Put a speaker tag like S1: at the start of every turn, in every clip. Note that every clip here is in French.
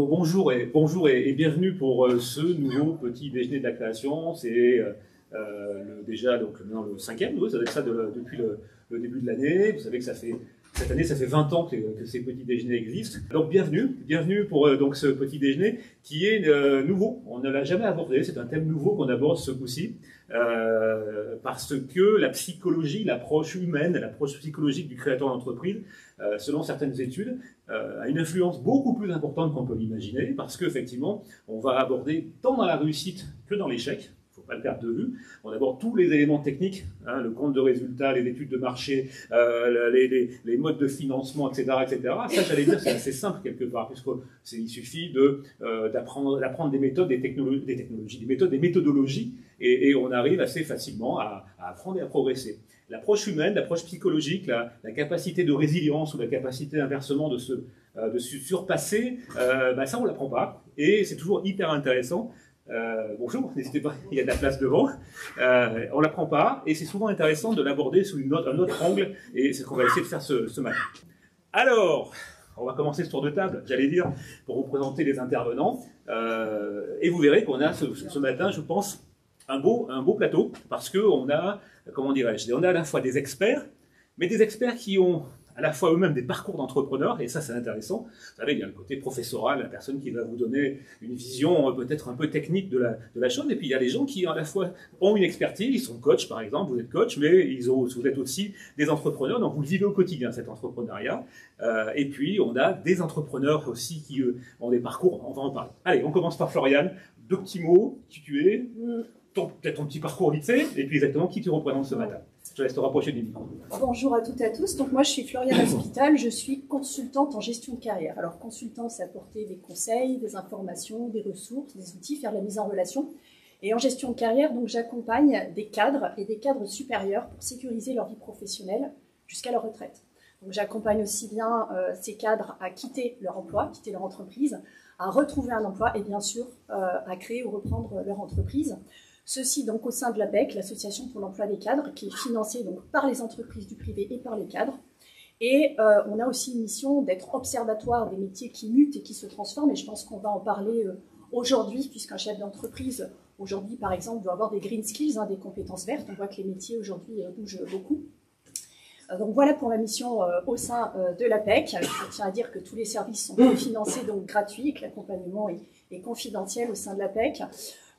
S1: bonjour et bienvenue pour ce nouveau petit déjeuner de la création. C'est déjà donc, le cinquième, ça doit être ça depuis le début de l'année. Vous savez que cette année, ça fait 20 ans que ces petits déjeuners existent. Donc bienvenue pour donc ce petit déjeuner qui est nouveau. On ne l'a jamais abordé, c'est un thème nouveau qu'on aborde ce coup-ci. Parce que la psychologie, l'approche humaine, l'approche psychologique du créateur d'entreprise, selon certaines études, a une influence beaucoup plus importante qu'on peut l'imaginer, parce qu'effectivement, on va aborder tant dans la réussite que dans l'échec. Il ne faut pas le perdre de vue. On aborde tous les éléments techniques, le compte de résultats, les études de marché, les modes de financement, etc., etc. Ça, j'allais dire, c'est assez simple quelque part, puisqu'il suffit d'apprendre des méthodes, des méthodologies, et on arrive assez facilement à apprendre et à progresser. L'approche humaine, l'approche psychologique, la capacité de résilience ou la capacité inversement de se surpasser, ça on ne l'apprend pas, et c'est toujours hyper intéressant. Bonjour, n'hésitez pas, il y a de la place devant. On ne l'apprend pas, et c'est souvent intéressant de l'aborder sous un autre angle, et c'est ce qu'on va essayer de faire ce matin. Alors, on va commencer ce tour de table, j'allais dire, pour vous présenter les intervenants, et vous verrez qu'on a ce matin, je pense, un beau plateau, parce qu'on a, comment dirais-je, on a à la fois des experts, mais des experts qui ont à la fois eux-mêmes des parcours d'entrepreneurs, et ça c'est intéressant. Vous savez, il y a le côté professoral, la personne qui va vous donner une vision peut-être un peu technique de la chose, et puis il y a les gens qui à la fois ont une expertise, ils sont coachs par exemple, vous êtes coach, mais vous êtes aussi des entrepreneurs, donc vous le vivez au quotidien cet entrepreneuriat, et puis on a des entrepreneurs aussi qui ont des parcours, on va en parler. Allez, on commence par Floriane, 2 petits mots, qui tu es, peut-être ton petit parcours vite fait, et puis exactement qui tu représentes ce matin. Je te laisse te rapprocher du micro.
S2: Bonjour à toutes et à tous. Donc moi, je suis Floriane Hospital, je suis consultante en gestion de carrière. Alors, consultante, c'est apporter des conseils, des informations, des ressources, des outils, faire de la mise en relation. Et en gestion de carrière, donc j'accompagne des cadres et des cadres supérieurs pour sécuriser leur vie professionnelle jusqu'à leur retraite. Donc j'accompagne aussi bien ces cadres à quitter leur emploi, quitter leur entreprise, à retrouver un emploi et bien sûr à créer ou reprendre leur entreprise. Ceci donc au sein de l'APEC, l'Association pour l'emploi des cadres, qui est financée donc par les entreprises du privé et par les cadres. Et on a aussi une mission d'être observatoire des métiers qui mutent et qui se transforment. Et je pense qu'on va en parler aujourd'hui, puisqu'un chef d'entreprise, aujourd'hui par exemple, doit avoir des green skills, des compétences vertes. On voit que les métiers aujourd'hui bougent beaucoup. Donc voilà pour ma mission au sein de l'APEC. Je tiens à dire que tous les services sont financés, donc gratuits, et que l'accompagnement est confidentiel au sein de l'APEC.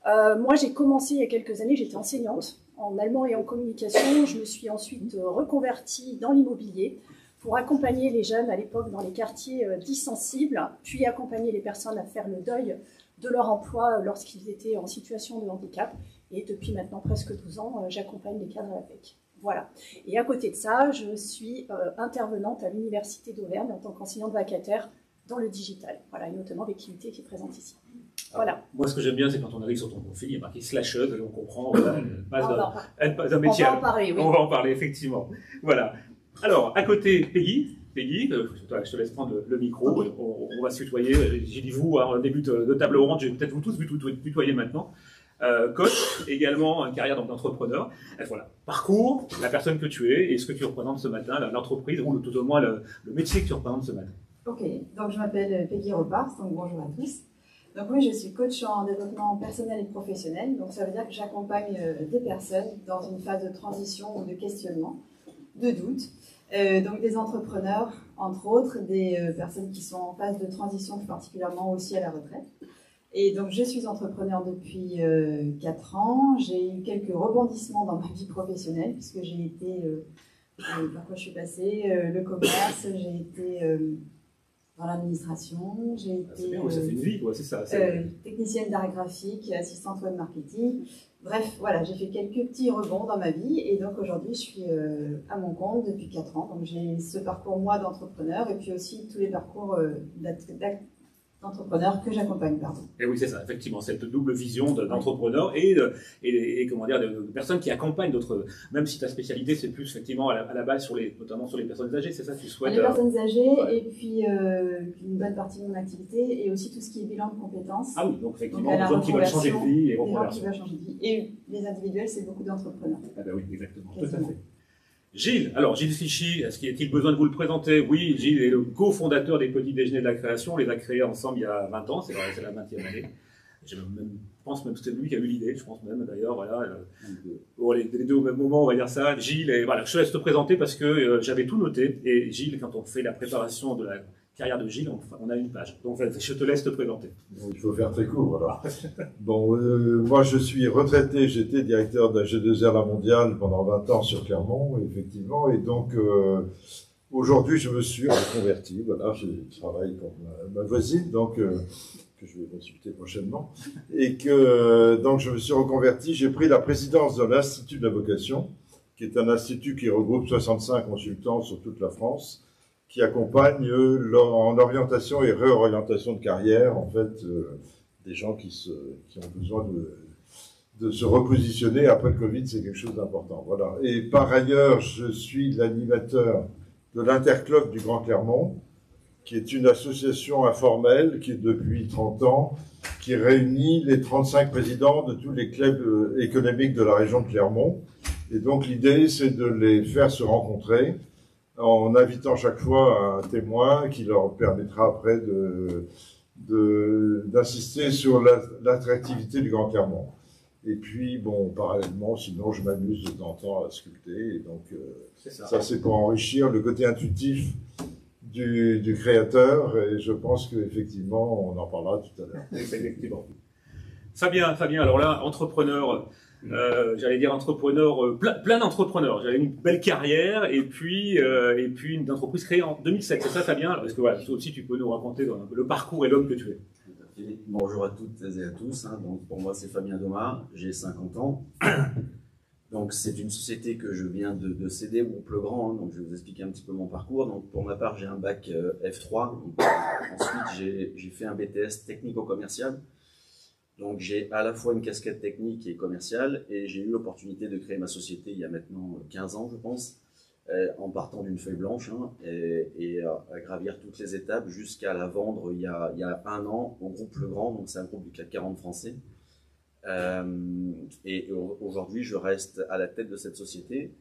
S2: Moi, j'ai commencé il y a quelques années, j'étais enseignante en allemand et en communication. Je me suis ensuite reconvertie dans l'immobilier pour accompagner les jeunes à l'époque dans les quartiers dits sensibles, puis accompagner les personnes à faire le deuil de leur emploi lorsqu'ils étaient en situation de handicap. Et depuis maintenant presque 12 ans, j'accompagne les cadres à l'APEC. Voilà. Et à côté de ça, je suis intervenante à l'Université d'Auvergne en tant qu'enseignante vacataire dans le digital. Voilà, et notamment avec l'UT qui est présente ici. Voilà.
S1: Moi, ce que j'aime bien, c'est quand on arrive sur ton profil, il y a marqué slasheuse, et on comprend elle passe d'un métier.
S2: On va en parler, oui.
S1: On va en parler, effectivement. Voilà. Alors, à côté, Peggy, je te laisse prendre le micro, okay. On va se tutoyer. J'ai dit vous, en début de table ronde, je vais peut-être vous tous tutoyer maintenant. Coach, également carrière d'entrepreneur. Voilà. Parcours, la personne que tu es et ce que tu représentes ce matin, l'entreprise, ou tout au moins le métier que tu représentes ce matin.
S3: Ok, donc je m'appelle Peggy Repars, donc bonjour à tous. Donc oui, je suis coach en développement personnel et professionnel, donc ça veut dire que j'accompagne des personnes dans une phase de transition ou de questionnement, de doute, donc des entrepreneurs, entre autres, des personnes qui sont en phase de transition, particulièrement aussi à la retraite. Et donc je suis entrepreneur depuis 4 ans, j'ai eu quelques rebondissements dans ma vie professionnelle, puisque j'ai été, par quoi je suis passée, le commerce, j'ai été... dans l'administration, j'ai été
S1: ça fait une vie, c'est ça.
S3: Technicienne d'art graphique, assistante web marketing. Bref, voilà, j'ai fait quelques petits rebonds dans ma vie et donc aujourd'hui je suis à mon compte depuis 4 ans. Donc j'ai ce parcours moi d'entrepreneur et puis aussi tous les parcours d'entrepreneurs que j'accompagne.
S1: Et oui, c'est ça, effectivement, cette double vision d'entrepreneur et comment dire, de personnes qui accompagnent d'autres, même si ta spécialité c'est plus effectivement à la base notamment sur les personnes âgées, c'est ça que tu souhaites?
S3: Les personnes âgées et puis une bonne partie de mon activité et aussi tout ce qui est bilan de compétences.
S1: Ah oui, donc effectivement, des gens qui veulent changer de vie et
S3: des gens qui veulent changer de vie. Et les individuels, c'est beaucoup d'entrepreneurs.
S1: Ah ben oui, exactement, tout à fait. Gilles, alors Gilles Fichy, est-il besoin de vous le présenter? Oui, Gilles est le cofondateur des Petits Déjeuners de la Création. On les a créés ensemble il y a 20 ans, c'est la 20e année. Je pense même que c'est lui qui a eu l'idée, je pense même d'ailleurs, voilà. Bon, les deux au même moment, on va dire ça. Gilles, et voilà, je te laisse te présenter parce que j'avais tout noté. Et Gilles, quand on fait la préparation de la carrière de Gilles, on a une page. Donc je te laisse te présenter.
S4: Il faut faire très court, voilà. Bon, moi je suis retraité, j'étais directeur de la G2R La Mondiale pendant 20 ans sur Clermont, effectivement, et donc aujourd'hui je me suis reconverti, voilà, je travaille pour ma voisine, donc que je vais consulter prochainement, et que donc je me suis reconverti, j'ai pris la présidence de l'Institut de la Vocation, qui est un institut qui regroupe 65 consultants sur toute la France, qui accompagne en orientation et réorientation de carrière, en fait, des gens qui ont besoin de se repositionner. Après le Covid, c'est quelque chose d'important. Voilà. Et par ailleurs, je suis l'animateur de l'Interclub du Grand Clermont, qui est une association informelle qui est depuis 30 ans, qui réunit les 35 présidents de tous les clubs économiques de la région de Clermont. Et donc l'idée, c'est de les faire se rencontrer, en invitant chaque fois un témoin qui leur permettra après d'insister sur l'attractivité du Grand Clermont. Et puis, bon, parallèlement, sinon, je m'amuse de temps en temps à sculpter. Et donc, ça c'est pour enrichir le côté intuitif du créateur. Et je pense qu'effectivement, on en parlera tout à l'heure.
S1: Effectivement. Fabien, alors là, entrepreneur... j'allais dire entrepreneur, plein d'entrepreneurs. J'avais une belle carrière et puis une entreprise créée en 2007. C'est ça, Fabien? Parce que voilà, toi aussi, tu peux nous raconter le parcours et l'homme que tu es.
S5: Bonjour à toutes et à tous. Donc, pour moi, c'est Fabien Dommard. J'ai 50 ans. Donc, c'est une société que je viens de céder au groupe Legrand. Donc, je vais vous expliquer un petit peu mon parcours. Donc, pour ma part, j'ai un bac F3. Donc, ensuite, j'ai fait un BTS technico-commercial. Donc j'ai à la fois une casquette technique et commerciale et j'ai eu l'opportunité de créer ma société il y a maintenant 15 ans je pense, en partant d'une feuille blanche et à gravir toutes les étapes jusqu'à la vendre il y a 1 an au groupe Legrand, donc c'est un groupe du CAC 40 français. Et aujourd'hui je reste à la tête de cette société.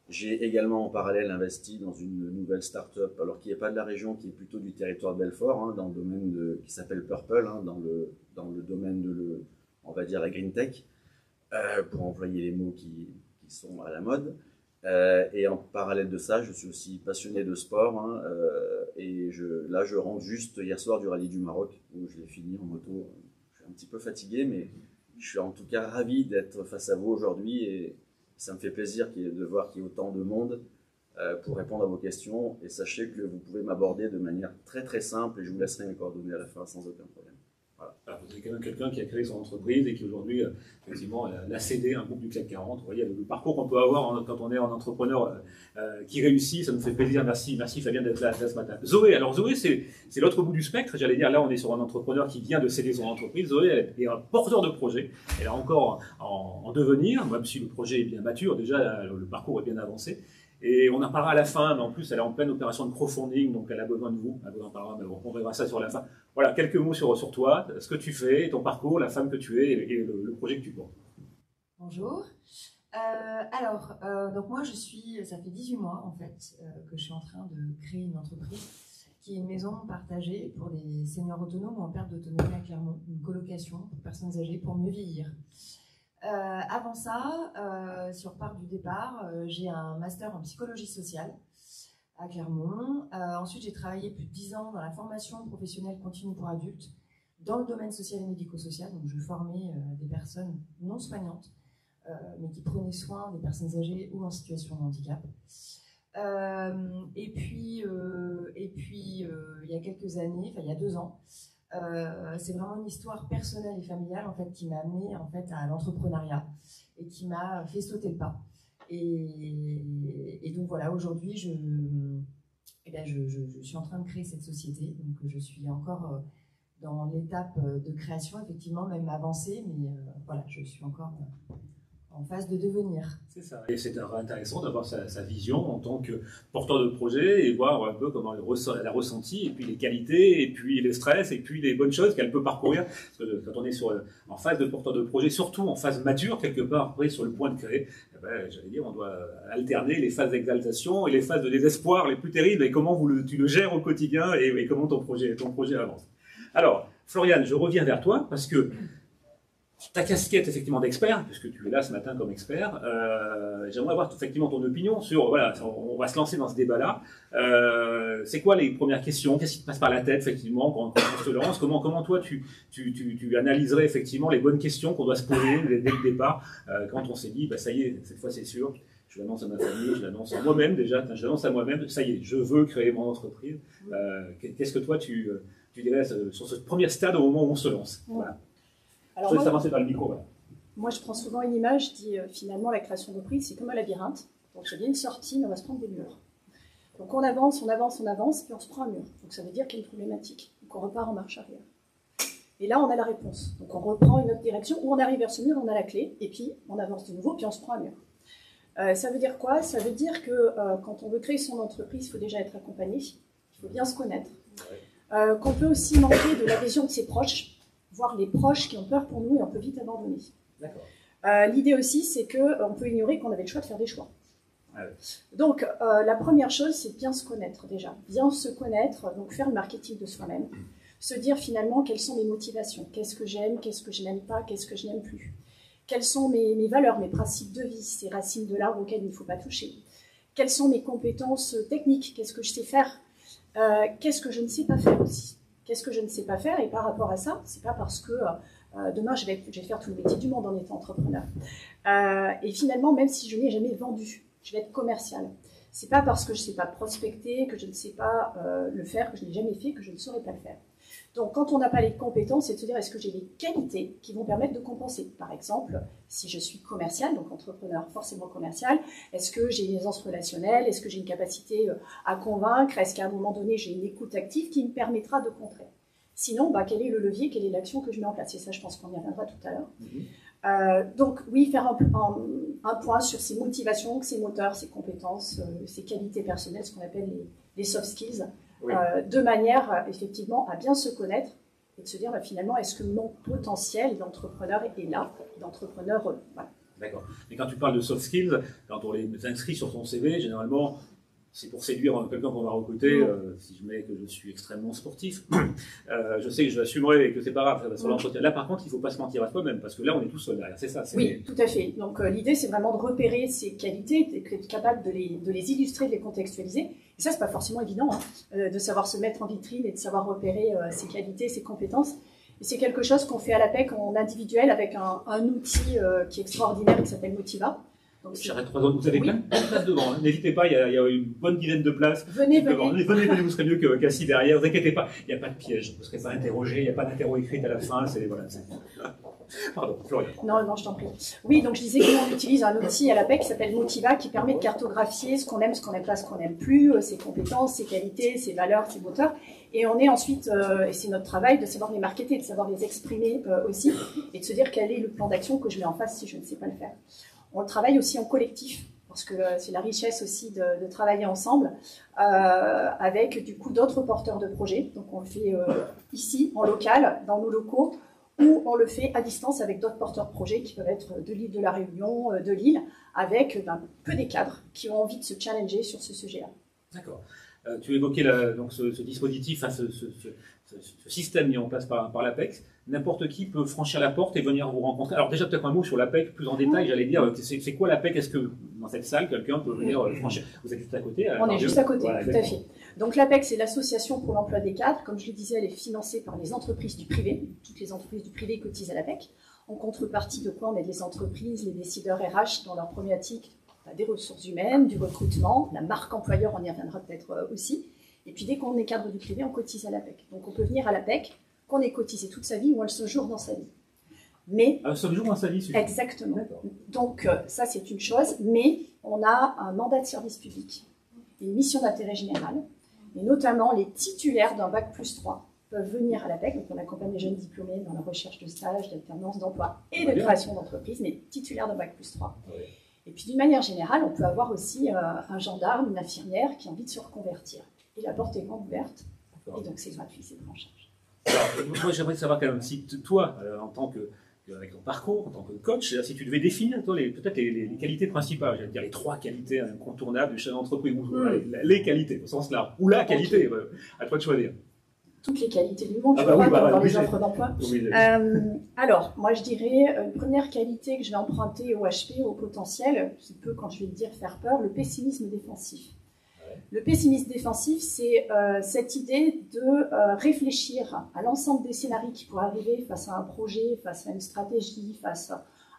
S5: J'ai également en parallèle investi dans une nouvelle start-up, alors qui n'est pas de la région, qui est plutôt du territoire de Belfort, dans le domaine qui s'appelle Purple, dans le domaine on va dire la green tech, pour employer les mots qui sont à la mode. Et en parallèle de ça, je suis aussi passionné de sport, et là je rentre juste hier soir du rallye du Maroc, où je l'ai fini en moto. Je suis un petit peu fatigué, mais je suis en tout cas ravi d'être face à vous aujourd'hui et ça me fait plaisir de voir qu'il y ait autant de monde pour répondre à vos questions. Et sachez que vous pouvez m'aborder de manière très très simple et je vous laisserai mes coordonnées à la fin sans aucun problème. Voilà.
S1: Alors, vous avez quand même quelqu'un qui a créé son entreprise et qui aujourd'hui, effectivement, l'a cédé à un groupe du CAC 40. Vous voyez, le parcours qu'on peut avoir quand on est un entrepreneur qui réussit, ça nous fait plaisir. Merci Fabien d'être là ce matin. Zoé, alors Zoé, c'est l'autre bout du spectre. J'allais dire, là, on est sur un entrepreneur qui vient de céder son entreprise. Zoé, elle est un porteur de projet. Elle est encore en devenir, même si le projet est bien mature. Déjà, le parcours est bien avancé. Et on en parlera à la fin, mais en plus, elle est en pleine opération de crowdfunding, donc elle a besoin de vous. Elle vous en parlera, mais bon, on verra ça sur la fin. Voilà, quelques mots sur toi, ce que tu fais, ton parcours, la femme que tu es et le projet que tu portes.
S6: Bonjour. Donc moi, ça fait 18 mois en fait que je suis en train de créer une entreprise qui est une maison partagée pour les seniors autonomes ou en perte d'autonomie à Clermont, une colocation pour personnes âgées pour mieux vieillir. Avant ça, sur part du départ, j'ai un master en psychologie sociale à Clermont. Ensuite, j'ai travaillé plus de 10 ans dans la formation professionnelle continue pour adultes dans le domaine social et médico-social. Donc, je formais des personnes non soignantes, mais qui prenaient soin des personnes âgées ou en situation de handicap. Et puis, il y a quelques années, il y a 2 ans, c'est vraiment une histoire personnelle et familiale en fait qui m'a amenée en fait à l'entrepreneuriat et qui m'a fait sauter le pas. Et donc voilà, aujourd'hui je suis en train de créer cette société, donc je suis encore dans l'étape de création, effectivement même avancée, mais voilà, je suis encore en phase de devenir.
S1: C'est ça. Et c'est intéressant d'avoir sa vision en tant que porteur de projet et voir un peu comment elle a ressenti, et puis les qualités, et puis les stress, et puis les bonnes choses qu'elle peut parcourir. Parce que quand on est en phase de porteur de projet, surtout en phase mature, quelque part, après, sur le point de créer, j'allais dire, on doit alterner les phases d'exaltation et les phases de désespoir les plus terribles, et comment tu le gères au quotidien, et comment ton projet avance. Alors, Floriane, je reviens vers toi, parce que ta casquette effectivement d'expert, puisque tu es là ce matin comme expert, j'aimerais avoir effectivement ton opinion sur, voilà, on va se lancer dans ce débat-là. C'est quoi les premières questions? Qu'est-ce qui te passe par la tête effectivement quand on se lance? Comment toi tu analyserais effectivement les bonnes questions qu'on doit se poser dès le départ, quand on s'est dit, bah, ça y est, cette fois c'est sûr, je l'annonce à ma famille, je l'annonce à moi-même déjà, je l'annonce à moi-même, ça y est, je veux créer mon entreprise. Qu'est-ce que toi tu dirais sur ce premier stade au moment où on se lance? Voilà.
S2: Alors
S1: je vais avancer par le micro. Voilà.
S2: Moi, je prends souvent une image, je dis finalement la création d'entreprise, c'est comme un labyrinthe. Donc, il y a une sortie, mais on va se prendre des murs. Donc, on avance, puis on se prend un mur. Donc, ça veut dire qu'il y a une problématique. Donc, on repart en marche arrière. Et là, on a la réponse. Donc, on reprend une autre direction, ou on arrive vers ce mur, on a la clé, et puis on avance de nouveau, puis on se prend un mur. Ça veut dire quoi? Ça veut dire que quand on veut créer son entreprise, il faut déjà être accompagné, il faut bien se connaître. Qu'on peut aussi manquer de l'adhésion de ses proches, voire les proches qui ont peur pour nous et on peut vite abandonner. L'idée aussi, c'est qu'on peut ignorer qu'on avait le choix de faire des choix. Donc, la première chose, c'est bien se connaître déjà. Bien se connaître, donc faire le marketing de soi-même. Se dire finalement quelles sont mes motivations, qu'est-ce que j'aime, qu'est-ce que je n'aime pas, qu'est-ce que je n'aime plus. Quelles sont mes valeurs, mes principes de vie, ces racines de l'arbre auxquelles il ne faut pas toucher. Quelles sont mes compétences techniques, qu'est-ce que je sais faire, qu'est-ce que je ne sais pas faire aussi. Qu'est-ce que je ne sais pas faire? Et par rapport à ça, c'est pas parce que demain je vais faire tout le métier du monde en étant entrepreneur. Et finalement, même si je n'ai jamais vendu, je vais être commercial. C'est pas parce que je ne sais pas prospecter, que je ne sais pas le faire, que je n'ai jamais fait, que je ne saurais pas le faire. Donc, quand on n'a pas les compétences, c'est de se dire est-ce que j'ai les qualités qui vont permettre de compenser. Par exemple, si je suis commercial, donc entrepreneur forcément commercial, est-ce que j'ai une aisance relationnelle? Est-ce que j'ai une capacité à convaincre? Est-ce qu'à un moment donné, j'ai une écoute active qui me permettra de contrer? Sinon, quel est le levier, quelle est l'action que je mets en place? Et ça, je pense qu'on y reviendra tout à l'heure. Donc, oui, faire un point sur ses motivations, ses moteurs, ses compétences, ses qualités personnelles, ce qu'on appelle les soft skills. Oui. De manière, effectivement, à bien se connaître et de se dire, finalement, est-ce que mon potentiel d'entrepreneur est là, d'entrepreneur, voilà.
S1: D'accord. Et quand tu parles de soft skills, quand on les inscrit sur son CV, généralement, c'est pour séduire quelqu'un qu'on va recruter. Si je mets que je suis extrêmement sportif, je sais que je l'assumerai et que c'est pas grave, ça va sur l'entretien. Là, par contre, il ne faut pas se mentir à soi-même parce que là, on est tout seul derrière. C'est ça.
S2: Oui, tout à fait. Donc, l'idée, c'est vraiment de repérer ces qualités, d'être capable de les illustrer, de les contextualiser. Et ça, c'est pas forcément évident, de savoir se mettre en vitrine et de savoir repérer ses qualités, ses compétences. Et c'est quelque chose qu'on fait à l'APEC en individuel avec un outil qui est extraordinaire qui s'appelle Motiva.
S1: J'arrête 3 ans. Vous avez plein de places devant. N'hésitez pas, il y a une bonne dizaine de places.
S2: Venez,
S1: vous serez mieux qu'assis derrière. Ne vous inquiétez pas, il n'y a pas de piège. Vous ne serez pas interrogé, il n'y a pas d'interro écrite à la fin. Pardon, Florian.
S2: Non, je t'en prie. Oui, donc je disais qu'on utilise un outil à l'APEC qui s'appelle Motiva, qui permet de cartographier ce qu'on aime, ce qu'on n'aime pas, ce qu'on n'aime plus, ses compétences, ses qualités, ses valeurs, ses moteurs. Et on est ensuite, et c'est notre travail, de savoir les marketer, de savoir les exprimer aussi, et de se dire quel est le plan d'action que je mets en face si je ne sais pas le faire. On travaille aussi en collectif, parce que c'est la richesse aussi de travailler ensemble, avec du coup d'autres porteurs de projets. Donc on le fait ici, en local, dans nos locaux, ou on le fait à distance avec d'autres porteurs de projets qui peuvent être de l'île de la Réunion, de Lille, avec que des cadres qui ont envie de se challenger sur ce sujet-là.
S1: D'accord. Tu évoquais donc ce dispositif, ce système mis en place par l'APEC. N'importe qui peut franchir la porte et venir vous rencontrer. Alors déjà, peut-être un mot sur l'APEC, plus en détail, j'allais dire, c'est quoi l'APEC? Est-ce que dans cette salle, quelqu'un peut venir franchir? Vous êtes juste à côté?
S2: On est juste à côté, voilà, tout à fait. Donc l'APEC, c'est l'association pour l'emploi des cadres. Comme je le disais, elle est financée par les entreprises du privé. Toutes les entreprises du privé cotisent à l'APEC. En contrepartie de quoi on aide les entreprises, les décideurs RH dans leur problématique des ressources humaines, du recrutement, la marque employeur, on y reviendra peut-être aussi. Et puis dès qu'on est cadre du privé, on cotise à l'APEC. Donc on peut venir à l'APEC, qu'on ait cotisé toute sa vie ou un seul jour dans sa vie. Mais
S1: un seul jour dans sa vie, suffit.
S2: Exactement. Donc ça c'est une chose, mais on a un mandat de service public, une mission d'intérêt général, et notamment les titulaires d'un bac+3 peuvent venir à l'APEC. Donc on accompagne les jeunes diplômés dans la recherche de stages, d'alternance, d'emploi et de création d'entreprise, mais titulaires de Bac+3. Ouais. Et puis d'une manière générale, on peut avoir aussi un gendarme, une infirmière qui a envie de se reconvertir. Et la porte est grande ouverte, et donc c'est gratuit, c'est pris en charge.
S1: Alors, moi j'aimerais savoir quand même si toi, en tant que avec ton parcours, en tant que coach, si tu devais définir peut-être les qualités principales, j'allais dire les 3 qualités incontournables du chef d'entreprise, les qualités au sens large, ou la qualité, à toi de choisir.
S2: Toutes les qualités du monde, dans les offres d'emploi. Oui, alors, moi je dirais, une première qualité que je vais emprunter au HP, au potentiel, qui peut, quand je vais le dire, faire peur, le pessimisme défensif. Le pessimisme défensif, c'est cette idée de réfléchir à l'ensemble des scénarios qui pourraient arriver face à un projet, face à une stratégie, face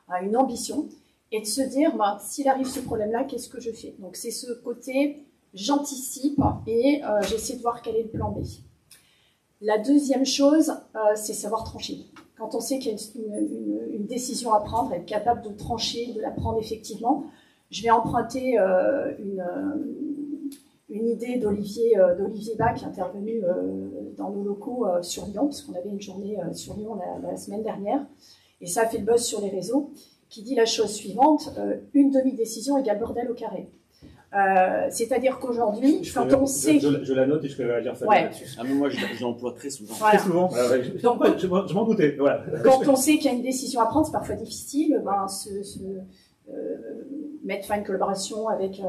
S2: à une ambition, et de se dire, s'il arrive ce problème-là, qu'est-ce que je fais? Donc c'est ce côté, j'anticipe et j'essaie de voir quel est le plan B. La deuxième chose, c'est savoir trancher. Quand on sait qu'il y a une décision à prendre, être capable de trancher, de la prendre effectivement, je vais emprunter une idée d'Olivier Bach, qui est intervenu dans nos locaux sur Lyon, parce qu'on avait une journée sur Lyon la semaine dernière, et ça a fait le buzz sur les réseaux, qui dit la chose suivante, une demi-décision égale bordel au carré. C'est-à-dire qu'aujourd'hui, quand on sait...
S1: Je la note et je peux réagir là-dessus.
S5: Ah, mais moi, je l'emploie très souvent.
S1: Voilà. Très souvent. Donc, je m'en doutais. Voilà.
S2: Quand on sait qu'il y a une décision à prendre, c'est parfois difficile, mettre fin à une collaboration avec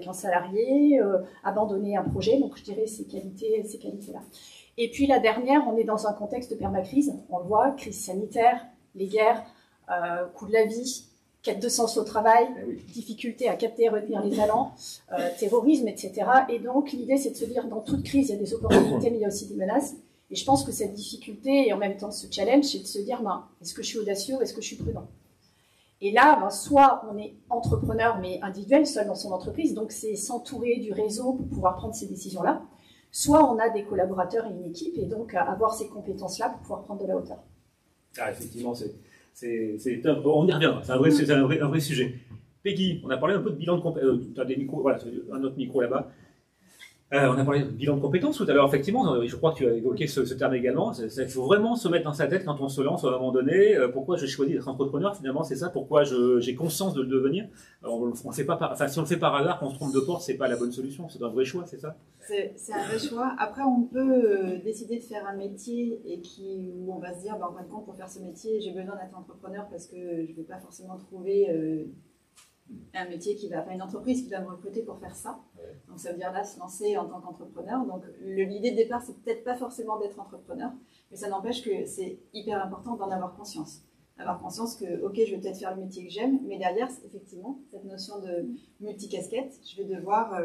S2: un salarié, abandonner un projet, donc je dirais ces qualités-là. Et puis la dernière, on est dans un contexte de permacrise, on le voit, crise sanitaire, les guerres, coût de la vie, quête de sens au travail, difficulté à capter et retenir les talents, terrorisme, etc. Et donc l'idée c'est de se dire, dans toute crise, il y a des opportunités, mais il y a aussi des menaces. Et je pense que cette difficulté et en même temps ce challenge, c'est de se dire, est-ce que je suis audacieux ou est-ce que je suis prudent? Et là, soit on est entrepreneur, mais individuel, seul dans son entreprise, donc c'est s'entourer du réseau pour pouvoir prendre ces décisions-là. Soit on a des collaborateurs et une équipe, et donc avoir ces compétences-là pour pouvoir prendre de la hauteur.
S1: Ah, effectivement, on y revient, c'est un vrai sujet. Peggy, on a parlé un peu de bilan de compétences, tu as des micros, voilà, un autre micro là-bas. On a parlé de bilan de compétences tout à l'heure, effectivement, je crois que tu as évoqué ce terme également. Il faut vraiment se mettre dans sa tête quand on se lance à un moment donné. Pourquoi je choisis d'être entrepreneur, finalement, c'est ça. Pourquoi j'ai conscience de le devenir. On fait pas si on le fait par hasard, qu'on se trompe de porte, c'est pas la bonne solution. C'est un vrai choix, c'est ça?
S3: C'est un vrai choix. Après, on peut décider de faire un métier où on va se dire, en fin de compte, pour faire ce métier, j'ai besoin d'être entrepreneur parce que je ne vais pas forcément trouver un métier une entreprise qui va me recruter pour faire ça. Ouais. Donc ça veut dire là se lancer en tant qu'entrepreneur. Donc l'idée de départ, c'est peut-être pas forcément d'être entrepreneur, mais ça n'empêche que c'est hyper important d'en avoir conscience. Avoir conscience que, ok, je vais peut-être faire le métier que j'aime, mais derrière, effectivement, cette notion de multicasquette, je vais devoir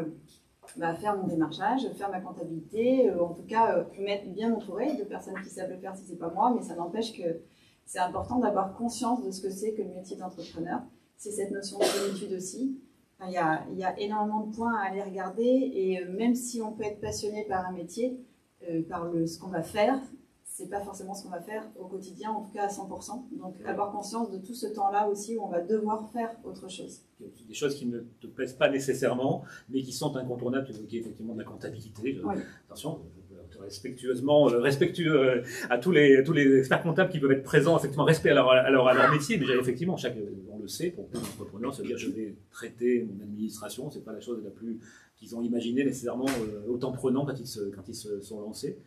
S3: faire mon démarchage, faire ma comptabilité, en tout cas bien m'entourer de personnes qui savent le faire si c'est pas moi, mais ça n'empêche que c'est important d'avoir conscience de ce que c'est que le métier d'entrepreneur. C'est cette notion de plénitude aussi. Enfin, il y a énormément de points à aller regarder et même si on peut être passionné par un métier, par ce qu'on va faire, c'est pas forcément ce qu'on va faire au quotidien, en tout cas à 100%. Donc avoir conscience de tout ce temps-là aussi où on va devoir faire autre chose.
S1: Des choses qui ne te plaisent pas nécessairement, mais qui sont incontournables, tu évoquais effectivement de la comptabilité. Oui. Attention, respectueux à tous les experts comptables qui peuvent être présents, effectivement, respect à leur métier, mais effectivement, on le sait, pour beaucoup d'entrepreneurs, se dire je vais traiter mon administration, c'est pas la chose la plus qu'ils ont imaginé nécessairement autant prenant quand ils se sont lancés.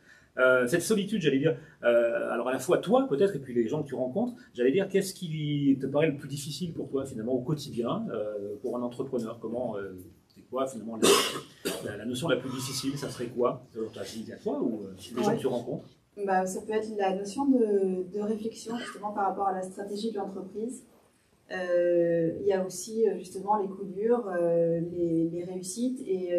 S1: Cette solitude, j'allais dire, alors à la fois toi peut-être et puis les gens que tu rencontres, j'allais dire, qu'est-ce qui te paraît le plus difficile pour toi finalement au quotidien pour un entrepreneur? C'est quoi finalement la notion la plus difficile? Ça serait quoi? À toi ou les gens que tu rencontres?
S3: Ça peut être la notion de réflexion justement par rapport à la stratégie de l'entreprise. Il y a aussi justement les coups durs, les réussites et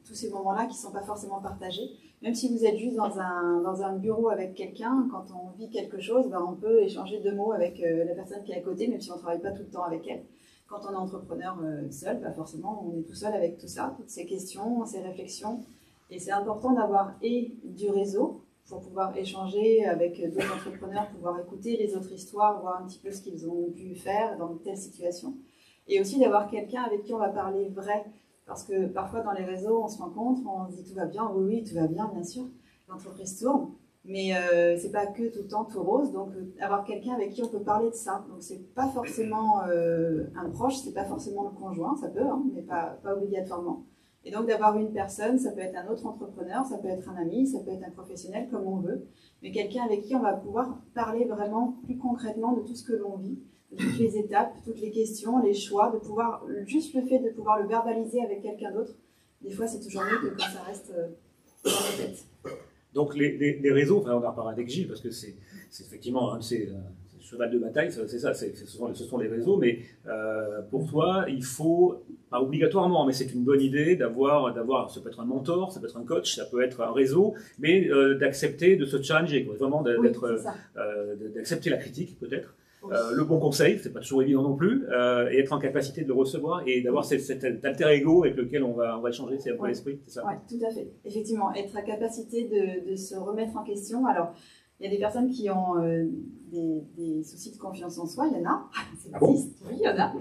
S3: tous ces moments-là qui ne sont pas forcément partagés. Même si vous êtes juste dans un bureau avec quelqu'un, quand on vit quelque chose, on peut échanger 2 mots avec la personne qui est à côté, même si on ne travaille pas tout le temps avec elle. Quand on est entrepreneur seul, forcément, on est tout seul avec tout ça, toutes ces questions, ces réflexions. Et c'est important d'avoir du réseau pour pouvoir échanger avec d'autres entrepreneurs, pouvoir écouter les autres histoires, voir un petit peu ce qu'ils ont pu faire dans telle situation. Et aussi d'avoir quelqu'un avec qui on va parler vrai. Parce que parfois dans les réseaux, on se rencontre, on se dit tout va bien, oui, tout va bien sûr. L'entreprise tourne. Mais c'est pas que tout le temps tout rose, donc avoir quelqu'un avec qui on peut parler de ça. Donc c'est pas forcément un proche, c'est pas forcément le conjoint, ça peut, hein, mais pas obligatoirement. Et donc d'avoir une personne, ça peut être un autre entrepreneur, ça peut être un ami, ça peut être un professionnel, comme on veut, mais quelqu'un avec qui on va pouvoir parler vraiment plus concrètement de tout ce que l'on vit, de toutes les étapes, toutes les questions, les choix, de pouvoir, juste le fait de pouvoir le verbaliser avec quelqu'un d'autre, des fois c'est toujours mieux que quand ça reste dans la tête.
S1: Donc les réseaux, enfin on en reparlera avec Gilles, parce que c'est effectivement un de ces cheval de bataille, c'est ça, ce sont les réseaux, mais pour toi, il faut, pas obligatoirement, mais c'est une bonne idée d'avoir, ça peut être un mentor, ça peut être un coach, ça peut être un réseau, mais d'accepter de se challenger, quoi, vraiment d'accepter la critique peut-être. Le bon conseil, c'est pas toujours évident non plus, et être en capacité de le recevoir et d'avoir cet alter ego avec lequel on va échanger, c'est un peu l'esprit, c'est ça?
S3: Oui, tout à fait. Effectivement, être à capacité de se remettre en question. Alors, il y a des personnes qui ont des soucis de confiance en soi, il y en a, ça existe, oui, il y en a.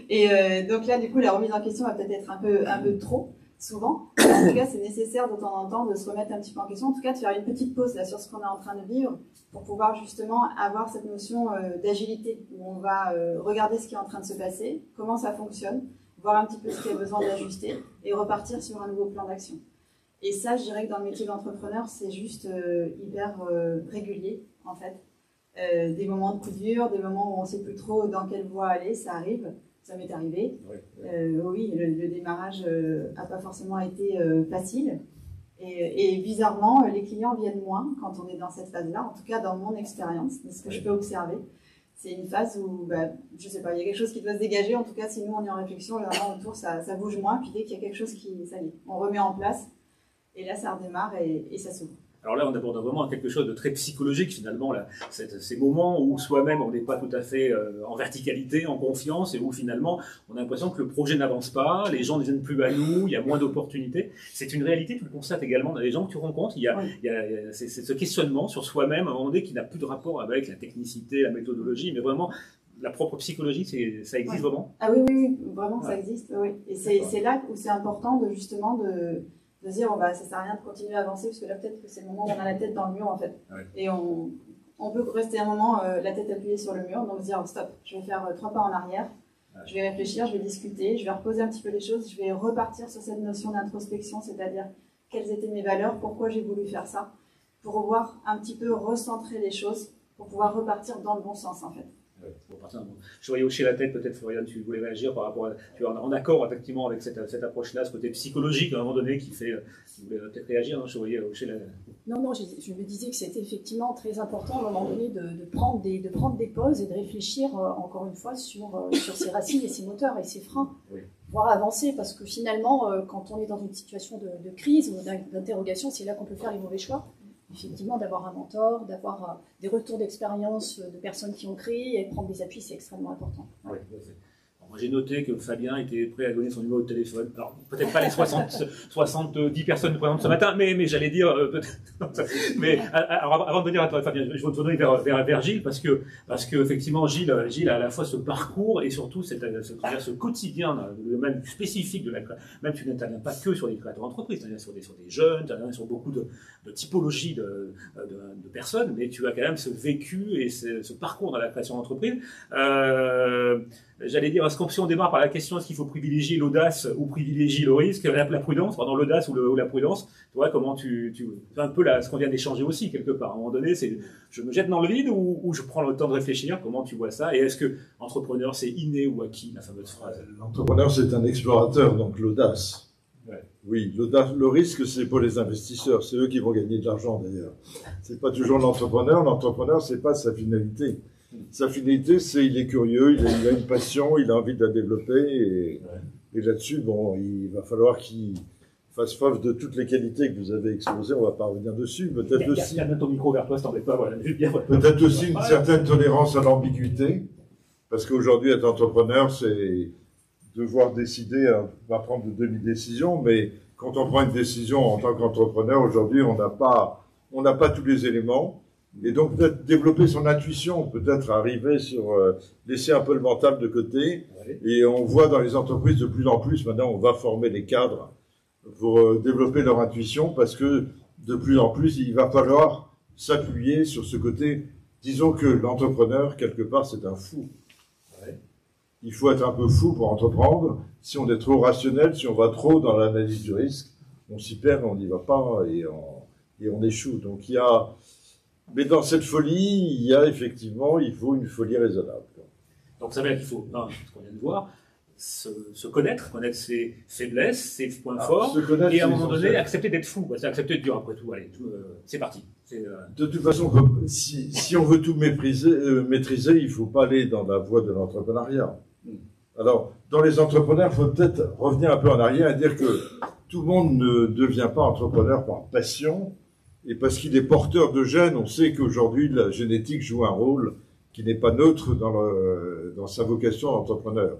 S3: Et donc là, du coup, la remise en question va peut-être être un peu trop, souvent. En tout cas, c'est nécessaire de temps en temps de se remettre un petit peu en question, en tout cas de faire une petite pause là, sur ce qu'on est en train de vivre, pour pouvoir justement avoir cette notion d'agilité, où on va regarder ce qui est en train de se passer, comment ça fonctionne, voir un petit peu ce qui a besoin d'ajuster, et repartir sur un nouveau plan d'action. Et ça, je dirais que dans le métier d'entrepreneur, c'est juste hyper régulier, en fait. Des moments de coup dur, des moments où on ne sait plus trop dans quelle voie aller, ça arrive. Ça m'est arrivé. Oui, le démarrage n'a pas forcément été facile. Et bizarrement, les clients viennent moins quand on est dans cette phase-là. En tout cas, dans mon expérience, de ce que je peux observer. C'est une phase où, je ne sais pas, il y a quelque chose qui doit se dégager. En tout cas, si nous, on est en réflexion, généralement, autour, ça bouge moins. Puis dès qu'il y a quelque chose ça y est, on remet en place. Et là, ça redémarre et ça s'ouvre.
S1: Alors là, on aborde vraiment quelque chose de très psychologique, finalement, là. Ces moments où soi-même, on n'est pas tout à fait en verticalité, en confiance, et où finalement, on a l'impression que le projet n'avance pas, les gens ne viennent plus à nous, il y a moins d'opportunités. C'est une réalité, tu le constates également dans les gens que tu rencontres. Il y a ce questionnement sur soi-même, à un moment donné, qui n'a plus de rapport avec la technicité, la méthodologie, mais vraiment la propre psychologie, ça existe vraiment.
S3: Ah oui, vraiment, ça existe. Oui. Et c'est là où c'est important de justement de dire ça sert à rien de continuer à avancer parce que là peut-être que c'est le moment où on a la tête dans le mur en fait. Et on peut rester un moment la tête appuyée sur le mur, donc se dire stop, je vais faire 3 pas en arrière, je vais réfléchir, je vais discuter, je vais reposer un petit peu les choses, je vais repartir sur cette notion d'introspection, c'est-à-dire quelles étaient mes valeurs, pourquoi j'ai voulu faire ça, pour pouvoir un petit peu recentrer les choses, pour pouvoir repartir dans le bon sens en fait.
S1: Je voyais hocher la tête, peut-être Florian, tu voulais réagir par rapport à. Tu es en accord effectivement avec cette approche-là, ce côté psychologique à un moment donné qui fait. Tu voulais peut-être réagir, je voyais hocher la tête.
S2: Non, je me disais que c'était effectivement très important à un moment donné de prendre des pauses et de réfléchir encore une fois sur ses racines et ses moteurs et ses freins, voire avancer, parce que finalement, quand on est dans une situation de crise ou d'interrogation, c'est là qu'on peut faire les mauvais choix. Effectivement, d'avoir un mentor, d'avoir des retours d'expérience de personnes qui ont créé et prendre des appuis, c'est extrêmement important.
S1: Oui, moi, j'ai noté que Fabien était prêt à donner son numéro de téléphone. Alors, peut-être pas les 70 personnes présentes ce matin, mais j'allais dire mais alors, avant de venir à toi, Fabien, je vais te tourner vers Gilles, parce que effectivement, Gilles a à la fois ce parcours et surtout ce quotidien, le domaine spécifique de même tu n'interviens pas que sur les créateurs d'entreprise, tu interviens sur des jeunes, tu interviens sur beaucoup de typologies de personnes, mais tu as quand même ce vécu et ce parcours dans la création d'entreprise. J'allais dire, si on démarre par la question, est-ce qu'il faut privilégier l'audace ou privilégier le risque, la prudence, pardon, l'audace ou la prudence, tu vois, comment tu c'est un peu ce qu'on vient d'échanger aussi, quelque part. À un moment donné, c'est, je me jette dans le vide ou je prends le temps de réfléchir, comment tu vois ça? Et est-ce que entrepreneur, c'est inné ou acquis, la fameuse phrase?
S4: L'entrepreneur, c'est un explorateur, donc l'audace. Oui, l'audace, le risque, c'est pour les investisseurs. C'est eux qui vont gagner de l'argent, d'ailleurs. C'est pas toujours l'entrepreneur. L'entrepreneur, c'est pas sa finalité. Sa finalité, c'est il est curieux, il a une passion, il a envie de la développer, et là-dessus, il va falloir qu'il fasse preuve de toutes les qualités que vous avez exposées. On va pas revenir dessus. Peut-être aussi.
S1: Il y a ton micro vers toi, si t'en fais pas. Voilà.
S4: Peut-être aussi une certaine tolérance à l'ambiguïté, parce qu'aujourd'hui, être entrepreneur, c'est devoir décider, on va prendre de demi-décisions, mais quand on prend une décision en tant qu'entrepreneur, aujourd'hui, on n'a pas tous les éléments. Et donc peut-être développer son intuition, peut-être arriver laisser un peu le mental de côté. Et on voit dans les entreprises de plus en plus, maintenant on va former les cadres pour développer leur intuition, parce que de plus en plus il va falloir s'appuyer sur ce côté. Disons que l'entrepreneur, quelque part, c'est un fou.
S1: Ouais.
S4: Il faut être un peu fou pour entreprendre. Si on est trop rationnel, si on va trop dans l'analyse du risque, on s'y perd, on n'y va pas et on échoue. Donc il y a, mais dans cette folie, il y a effectivement, il faut une folie raisonnable.
S1: Donc ça veut dire qu'il faut, ce qu'on vient de voir, se connaître ses faiblesses, ses points forts, et à un moment donné, accepter d'être fou. C'est accepter de dire, après tout, allez, c'est parti.
S4: De toute façon, si on veut tout maîtriser, il ne faut pas aller dans la voie de l'entrepreneuriat. Alors, dans les entrepreneurs, il faut peut-être revenir un peu en arrière et dire que tout le monde ne devient pas entrepreneur par passion, et parce qu'il est porteur de gènes. On sait qu'aujourd'hui, la génétique joue un rôle qui n'est pas neutre dans sa vocation d'entrepreneur.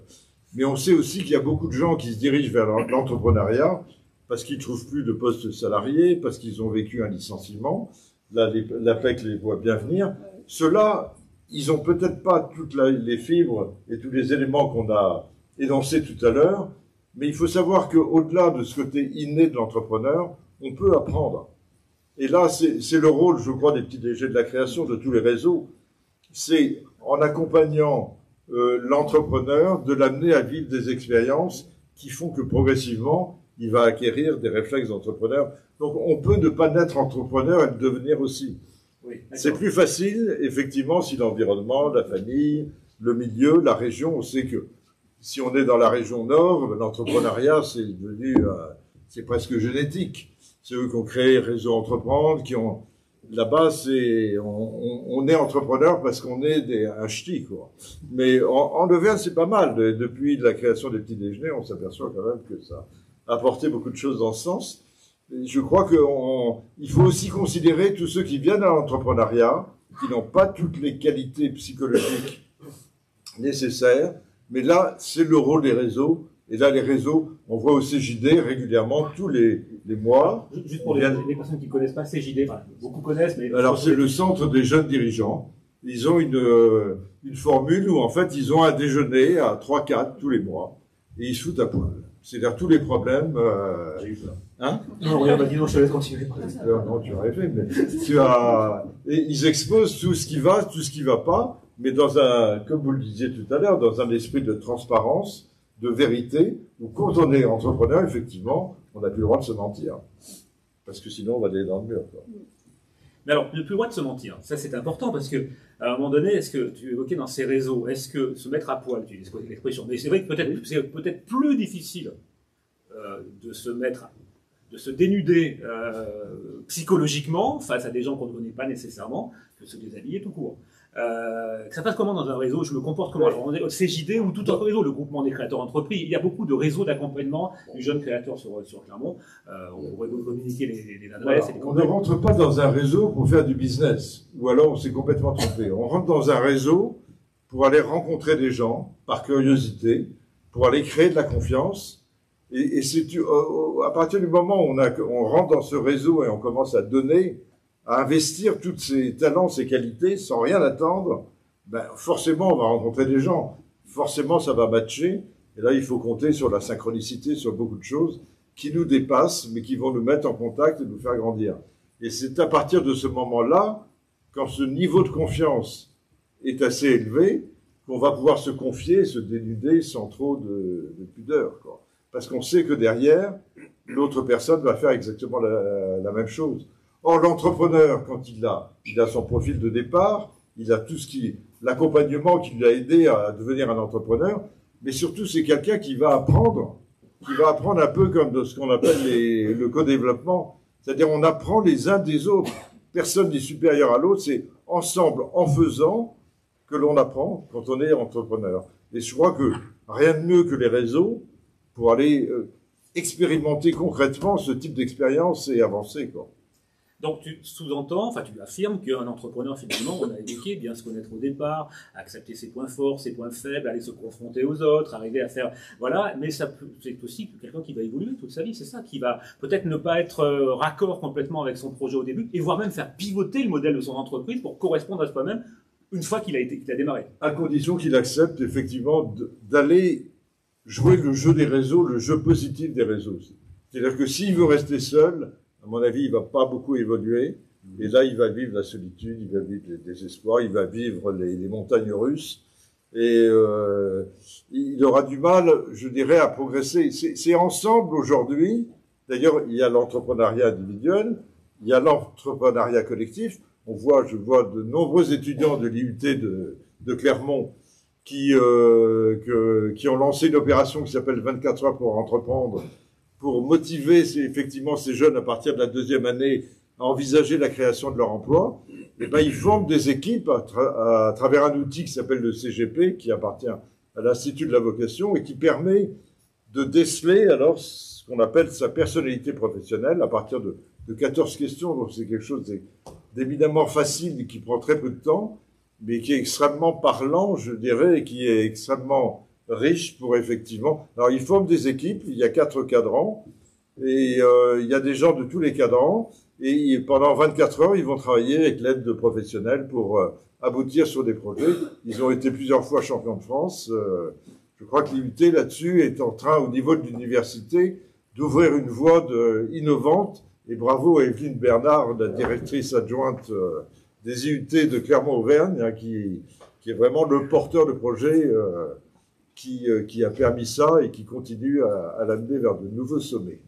S4: Mais on sait aussi qu'il y a beaucoup de gens qui se dirigent vers l'entrepreneuriat parce qu'ils ne trouvent plus de poste salarié, parce qu'ils ont vécu un licenciement. Là, l'APEC les voit bien venir. Ceux-là, ils n'ont peut-être pas toutes les fibres et tous les éléments qu'on a énoncés tout à l'heure, mais il faut savoir qu'au-delà de ce côté inné de l'entrepreneur, on peut apprendre. Et là, c'est le rôle, je crois, des petits DG de la création, de tous les réseaux. C'est en accompagnant l'entrepreneur de l'amener à vivre des expériences qui font que progressivement, il va acquérir des réflexes d'entrepreneur. Donc, on peut ne pas naître entrepreneur et le devenir aussi.
S1: Oui,
S4: c'est plus facile, effectivement, si l'environnement, la famille, le milieu, la région, on sait que si on est dans la région nord, l'entrepreneuriat, c'est devenu, c'est presque génétique. C'est eux qui ont créé Réseau Entreprendre, qui ont, là-bas, on est entrepreneur parce qu'on est un ch'ti, quoi. Mais en Auvergne, c'est pas mal. Depuis la création des petits déjeuners, on s'aperçoit quand même que ça a apporté beaucoup de choses dans ce sens. Je crois qu'il faut aussi considérer tous ceux qui viennent à l'entrepreneuriat, qui n'ont pas toutes les qualités psychologiques nécessaires, mais là, c'est le rôle des réseaux. Et là, les réseaux, on voit au CJD régulièrement, tous les mois.
S1: Juste pour les personnes qui ne connaissent pas CJD, beaucoup connaissent, mais...
S4: Alors, c'est le centre des jeunes dirigeants. Ils ont une formule où, en fait, ils ont un déjeuner à 3-4 tous les mois. Et ils se foutent à poil. C'est-à-dire tous les problèmes...
S1: J'ai eu ça.
S4: Hein?
S1: Non, regarde, bah, dis non, je te laisse continuer.
S4: Non, tu as rêvé, mais et ils exposent tout ce qui va, tout ce qui va pas, mais comme vous le disiez tout à l'heure, dans un esprit de transparence, de vérité, où quand on est entrepreneur, effectivement, on n'a plus le droit de se mentir. Parce que sinon, on va aller dans le mur, quoi.
S1: Mais alors, ne plus le droit de se mentir. Ça, c'est important parce que, à un moment donné, est-ce que tu évoquais dans ces réseaux, est-ce que se mettre à poil, tu utilises l'expression, mais c'est vrai que c'est peut-être plus difficile de se dénuder psychologiquement face à des gens qu'on ne connaît pas nécessairement, que se déshabiller tout court. Ça passe comment dans un réseau? Je me comporte comment? Alors, on est au CJD ou tout autre réseau, le groupement des créateurs entrepris. Il y a beaucoup de réseaux d'accompagnement du jeune créateur sur Clermont. On pourrait vous communiquer les adresses.
S4: Voilà.
S1: Et les
S4: on ne rentre pas dans un réseau pour faire du business, ou alors on s'est complètement trompé. On rentre dans un réseau pour aller rencontrer des gens, par curiosité, pour aller créer de la confiance. Et c'est à partir du moment où on rentre dans ce réseau et on commence à donner, à investir tous ses talents, ses qualités, sans rien attendre, ben forcément, on va rencontrer des gens. Forcément, ça va matcher. Et là, il faut compter sur la synchronicité, sur beaucoup de choses qui nous dépassent, mais qui vont nous mettre en contact et nous faire grandir. Et c'est à partir de ce moment-là, quand ce niveau de confiance est assez élevé, qu'on va pouvoir se confier, se dénuder sans trop de pudeur, quoi. Parce qu'on sait que derrière, l'autre personne va faire exactement la même chose. Or, l'entrepreneur, quand il a son profil de départ, il a tout l'accompagnement qui lui a aidé à devenir un entrepreneur, mais surtout, c'est quelqu'un qui va apprendre un peu comme de ce qu'on appelle le co-développement. C'est-à-dire, on apprend les uns des autres. Personne n'est supérieur à l'autre, c'est ensemble, en faisant, que l'on apprend quand on est entrepreneur. Et je crois que rien de mieux que les réseaux pour aller expérimenter concrètement ce type d'expérience et avancer, quoi.
S1: Donc tu sous-entends, enfin tu affirmes qu'un entrepreneur finalement, on a évoqué, bien se connaître au départ, accepter ses points forts, ses points faibles, aller se confronter aux autres, arriver à faire, voilà, mais c'est aussi quelqu'un qui va évoluer toute sa vie, c'est ça, qui va peut-être ne pas être raccord complètement avec son projet au début, et voire même faire pivoter le modèle de son entreprise pour correspondre à soi-même une fois qu'il a démarré. À
S4: condition qu'il accepte effectivement d'aller jouer le jeu des réseaux, le jeu positif des réseaux. C'est-à-dire que s'il veut rester seul, à mon avis, il va pas beaucoup évoluer. Et là, il va vivre la solitude, il va vivre le désespoir, il va vivre les montagnes russes. Et il aura du mal, je dirais, à progresser. C'est ensemble aujourd'hui. D'ailleurs, il y a l'entrepreneuriat individuel, il y a l'entrepreneuriat collectif. Je vois de nombreux étudiants de l'IUT de Clermont qui ont lancé une opération qui s'appelle 24 heures pour entreprendre, pour motiver effectivement ces jeunes à partir de la 2e année à envisager la création de leur emploi. Et ben, ils forment des équipes à travers un outil qui s'appelle le CGP, qui appartient à l'Institut de la vocation et qui permet de déceler alors ce qu'on appelle sa personnalité professionnelle à partir de 14 questions. Donc c'est quelque chose d'éminemment facile et qui prend très peu de temps, mais qui est extrêmement parlant, je dirais, et qui est extrêmement riche pour effectivement... Alors, ils forment des équipes, il y a 4 cadrans, et il y a des gens de tous les cadrans, et pendant 24 heures, ils vont travailler avec l'aide de professionnels pour aboutir sur des projets. Ils ont été plusieurs fois champions de France. Je crois que l'IUT, là-dessus, est en train, au niveau de l'université, d'ouvrir une voie innovante. Et bravo à Evelyne Bernard, la directrice adjointe des IUT de Clermont-Auvergne, hein, qui est vraiment le porteur de projet qui a permis ça et qui continue à l'amener vers de nouveaux sommets.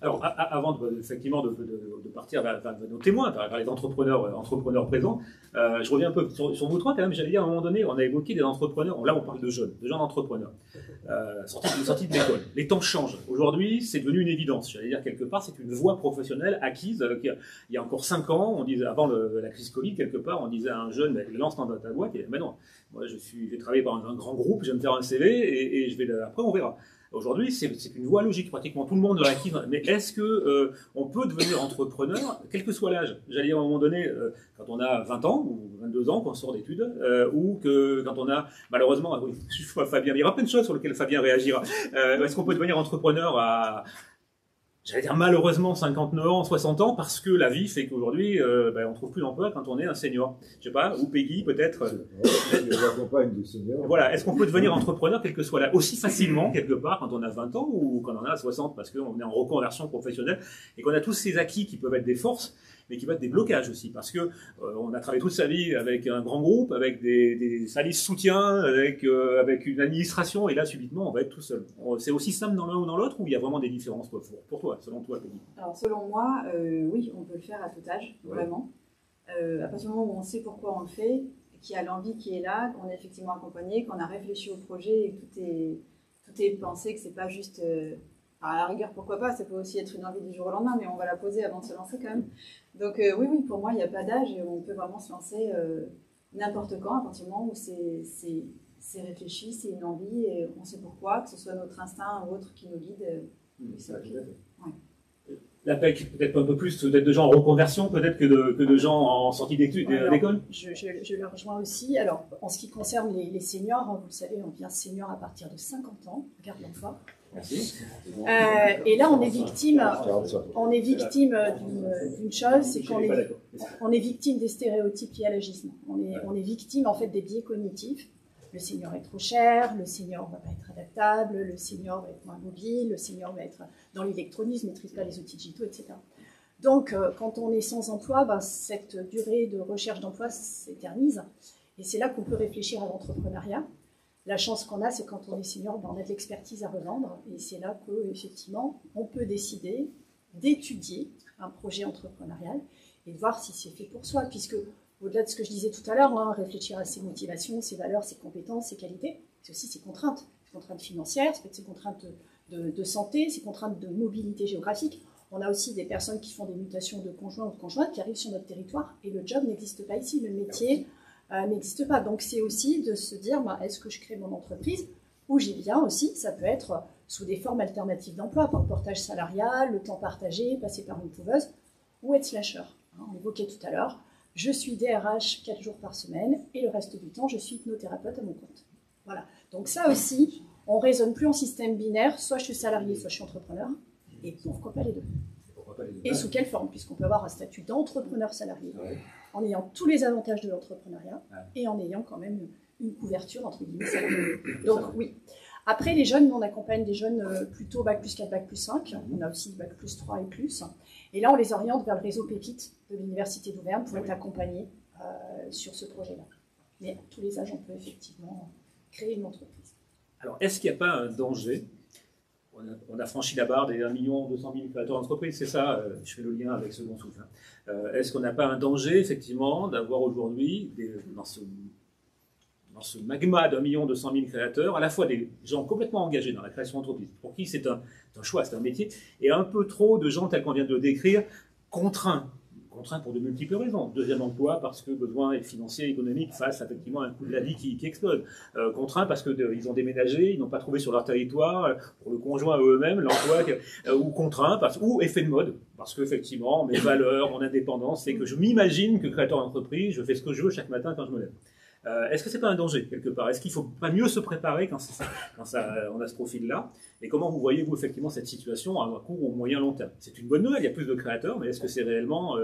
S1: Alors, avant effectivement de partir vers nos témoins, vers les entrepreneurs présents, je reviens un peu sur vous trois quand même. J'allais dire, à un moment donné, on a évoqué des entrepreneurs. Là, on parle de jeunes entrepreneurs, sortis de l'école. Les temps changent. Aujourd'hui, c'est devenu une évidence. J'allais dire, quelque part, c'est une voie professionnelle acquise. Il y a encore 5 ans, on disait, avant la crise Covid, quelque part, on disait à un jeune, lance dans ta boîte. Et non, moi, je vais travailler dans un grand groupe, je vais me faire un CV et après, on verra. Aujourd'hui, c'est une voie logique. Pratiquement tout le monde l'acquise. Mais est-ce que on peut devenir entrepreneur, quel que soit l'âge? J'allais dire à un moment donné, quand on a 20 ans ou 22 ans, qu'on sort d'études, ou que quand on a, malheureusement, je vois Fabien, il y aura plein de choses sur lesquelles Fabien réagira. Est-ce qu'on peut devenir entrepreneur à, j'allais dire malheureusement 59 ans, 60 ans, parce que la vie fait qu'aujourd'hui, on trouve plus d'emploi quand on est un senior. Je sais pas, ou Peggy peut-être. Voilà, est-ce qu'on peut devenir entrepreneur quel que soit là aussi facilement quelque part quand on a 20 ans ou quand on a 60 parce qu'on est en reconversion professionnelle et qu'on a tous ces acquis qui peuvent être des forces mais qui peuvent être des blocages aussi parce que on a travaillé toute sa vie avec un grand groupe, avec des services soutien, avec une administration et là subitement on va être tout seul. C'est aussi simple dans l'un ou dans l'autre ou il y a vraiment des différences pour toi, selon toi, Peggy?
S3: Alors selon moi, oui, on peut le faire à tout âge, vraiment. À partir du moment où on sait pourquoi on le fait, qu'il y a l'envie qui est là, qu'on est effectivement accompagné, qu'on a réfléchi au projet et que tout est pensé, que c'est pas juste... à la rigueur, pourquoi pas, ça peut aussi être une envie du jour au lendemain, mais on va la poser avant de se lancer quand même. Donc oui, pour moi, il n'y a pas d'âge et on peut vraiment se lancer n'importe quand, à partir du moment où c'est réfléchi, c'est une envie et on sait pourquoi, que ce soit notre instinct ou autre qui nous guide. C'est okay. Ouais.
S1: La PEC, peut-être un peu plus de gens en reconversion, peut-être que de gens en sortie d'école.
S2: Je le rejoins aussi. Alors, en ce qui concerne les seniors, vous le savez, on devient senior à partir de 50 ans, regarde l'emploi.
S1: Merci.
S2: Et là, on est victime d'une chose, c'est qu'on est victime des stéréotypes liés à l'agisme. On est victime en fait des biais cognitifs. Le senior est trop cher, le senior va pas être adaptable, le senior va être moins mobile, le senior va être dans l'électronisme, ne maîtrise pas les outils digitaux, etc. Donc, quand on est sans emploi, cette durée de recherche d'emploi s'éternise. Et c'est là qu'on peut réfléchir à l'entrepreneuriat. La chance qu'on a, c'est quand on est senior, on a de l'expertise à revendre. Et c'est là qu'effectivement, on peut décider d'étudier un projet entrepreneurial et de voir si c'est fait pour soi. Puisque, au-delà de ce que je disais tout à l'heure, réfléchir à ses motivations, ses valeurs, ses compétences, ses qualités, c'est aussi ses contraintes. Ses contraintes financières, ses contraintes de santé, ses contraintes de mobilité géographique. On a aussi des personnes qui font des mutations de conjoint ou de conjointe qui arrivent sur notre territoire et le job n'existe pas ici, le métier n'existe pas. Donc c'est aussi de se dire, est-ce que je crée mon entreprise ou j'y viens aussi, ça peut être sous des formes alternatives d'emploi, par le portage salarial, le temps partagé, passer par une couveuse ou être slasher. On évoquait tout à l'heure, je suis DRH 4 jours par semaine et le reste du temps, je suis hypnothérapeute à mon compte. Voilà. Donc ça aussi, on ne raisonne plus en système binaire, soit je suis salarié, soit je suis entrepreneur. Et pourquoi pas les deux? Et sous quelle forme? Puisqu'on peut avoir un statut d'entrepreneur salarié, en ayant tous les avantages de l'entrepreneuriat et en ayant quand même une couverture entre guillemets salariée. Donc oui. Après, les jeunes, nous, on accompagne des jeunes plutôt bac plus 4, bac plus 5. On a aussi bac plus 3 et plus. Et là, on les oriente vers le réseau Pépite de l'Université d'Auvergne pour être accompagnés sur ce projet-là. Mais à tous les âges, on peut effectivement créer une entreprise.
S1: Alors, est-ce qu'il n'y a pas un danger? On a franchi la barre des 1 200 000 créateurs d'entreprises, c'est ça, je fais le lien avec Second Souffle. Est-ce qu'on n'a pas un danger, effectivement, d'avoir aujourd'hui, dans ce magma d'1 200 000 créateurs, à la fois des gens complètement engagés dans la création d'entreprise, pour qui c'est un choix, c'est un métier, et un peu trop de gens, tels qu'on vient de le décrire, contraints pour de multiples raisons. Deuxième emploi parce que besoin financier, économique face effectivement à un coût de la vie qui explose. Contraints parce qu'ils ont déménagé, ils n'ont pas trouvé sur leur territoire, pour le conjoint eux-mêmes, l'emploi, ou contraints, ou effet de mode, parce qu'effectivement, mes valeurs, mon indépendance, c'est que je m'imagine que créateur d'entreprise, je fais ce que je veux chaque matin quand je me lève. Est-ce que c'est pas un danger quelque part? Est-ce qu'il faut pas mieux se préparer quand on a ce profil-là? Et comment vous voyez-vous effectivement cette situation à court ou moyen long terme? C'est une bonne nouvelle, il y a plus de créateurs, mais est-ce que c'est réellement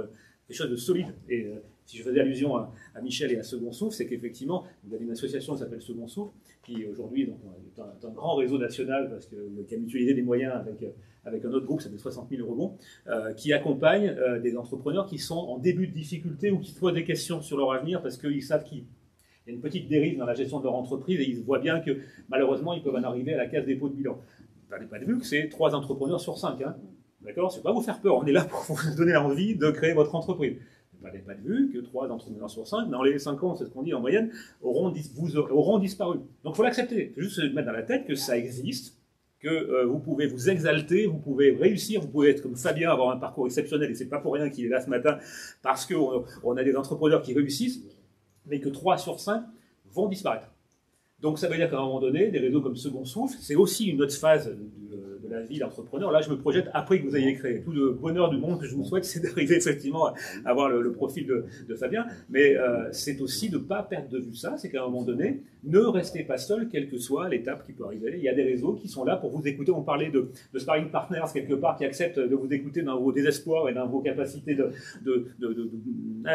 S1: quelque chose de solide? Et si je faisais allusion à Michel et à Second Souffle, c'est qu'effectivement, vous avez une association qui s'appelle Second Souffle, qui aujourd'hui est un grand réseau national, parce qui a mutualisé des moyens avec un autre groupe, ça fait 60 000 rebonds, qui accompagne des entrepreneurs qui sont en début de difficulté ou qui se posent des questions sur leur avenir parce qu'ils savent qu'il y a une petite dérive dans la gestion de leur entreprise et ils voient bien que malheureusement ils peuvent en arriver à la case dépôt de bilan. Vous n'avez pas vu que c'est 3 entrepreneurs sur 5. Hein. D'accord? C'est pas vous faire peur, on est là pour vous donner envie de créer votre entreprise. Vous n'avez pas vu que 3 entrepreneurs sur 5, dans les 5 ans, c'est ce qu'on dit en moyenne, auront disparu. Donc il faut l'accepter. Il faut juste se mettre dans la tête que ça existe, que vous pouvez vous exalter, vous pouvez réussir, vous pouvez être comme Fabien, avoir un parcours exceptionnel, et c'est pas pour rien qu'il est là ce matin, parce qu'on a des entrepreneurs qui réussissent, mais que 3 sur 5 vont disparaître. Donc ça veut dire qu'à un moment donné, des réseaux comme Second Souffle, c'est aussi une autre phase de la vie d'entrepreneur. Là, je me projette après que vous ayez créé. Tout le bonheur du monde que je vous souhaite, c'est d'arriver effectivement à avoir le profil de Fabien. Mais c'est aussi de ne pas perdre de vue ça, c'est qu'à un moment donné, ne restez pas seul, quelle que soit l'étape qui peut arriver. Il y a des réseaux qui sont là pour vous écouter. On parlait de sparring partners, quelque part, qui acceptent de vous écouter dans vos désespoirs et dans vos capacités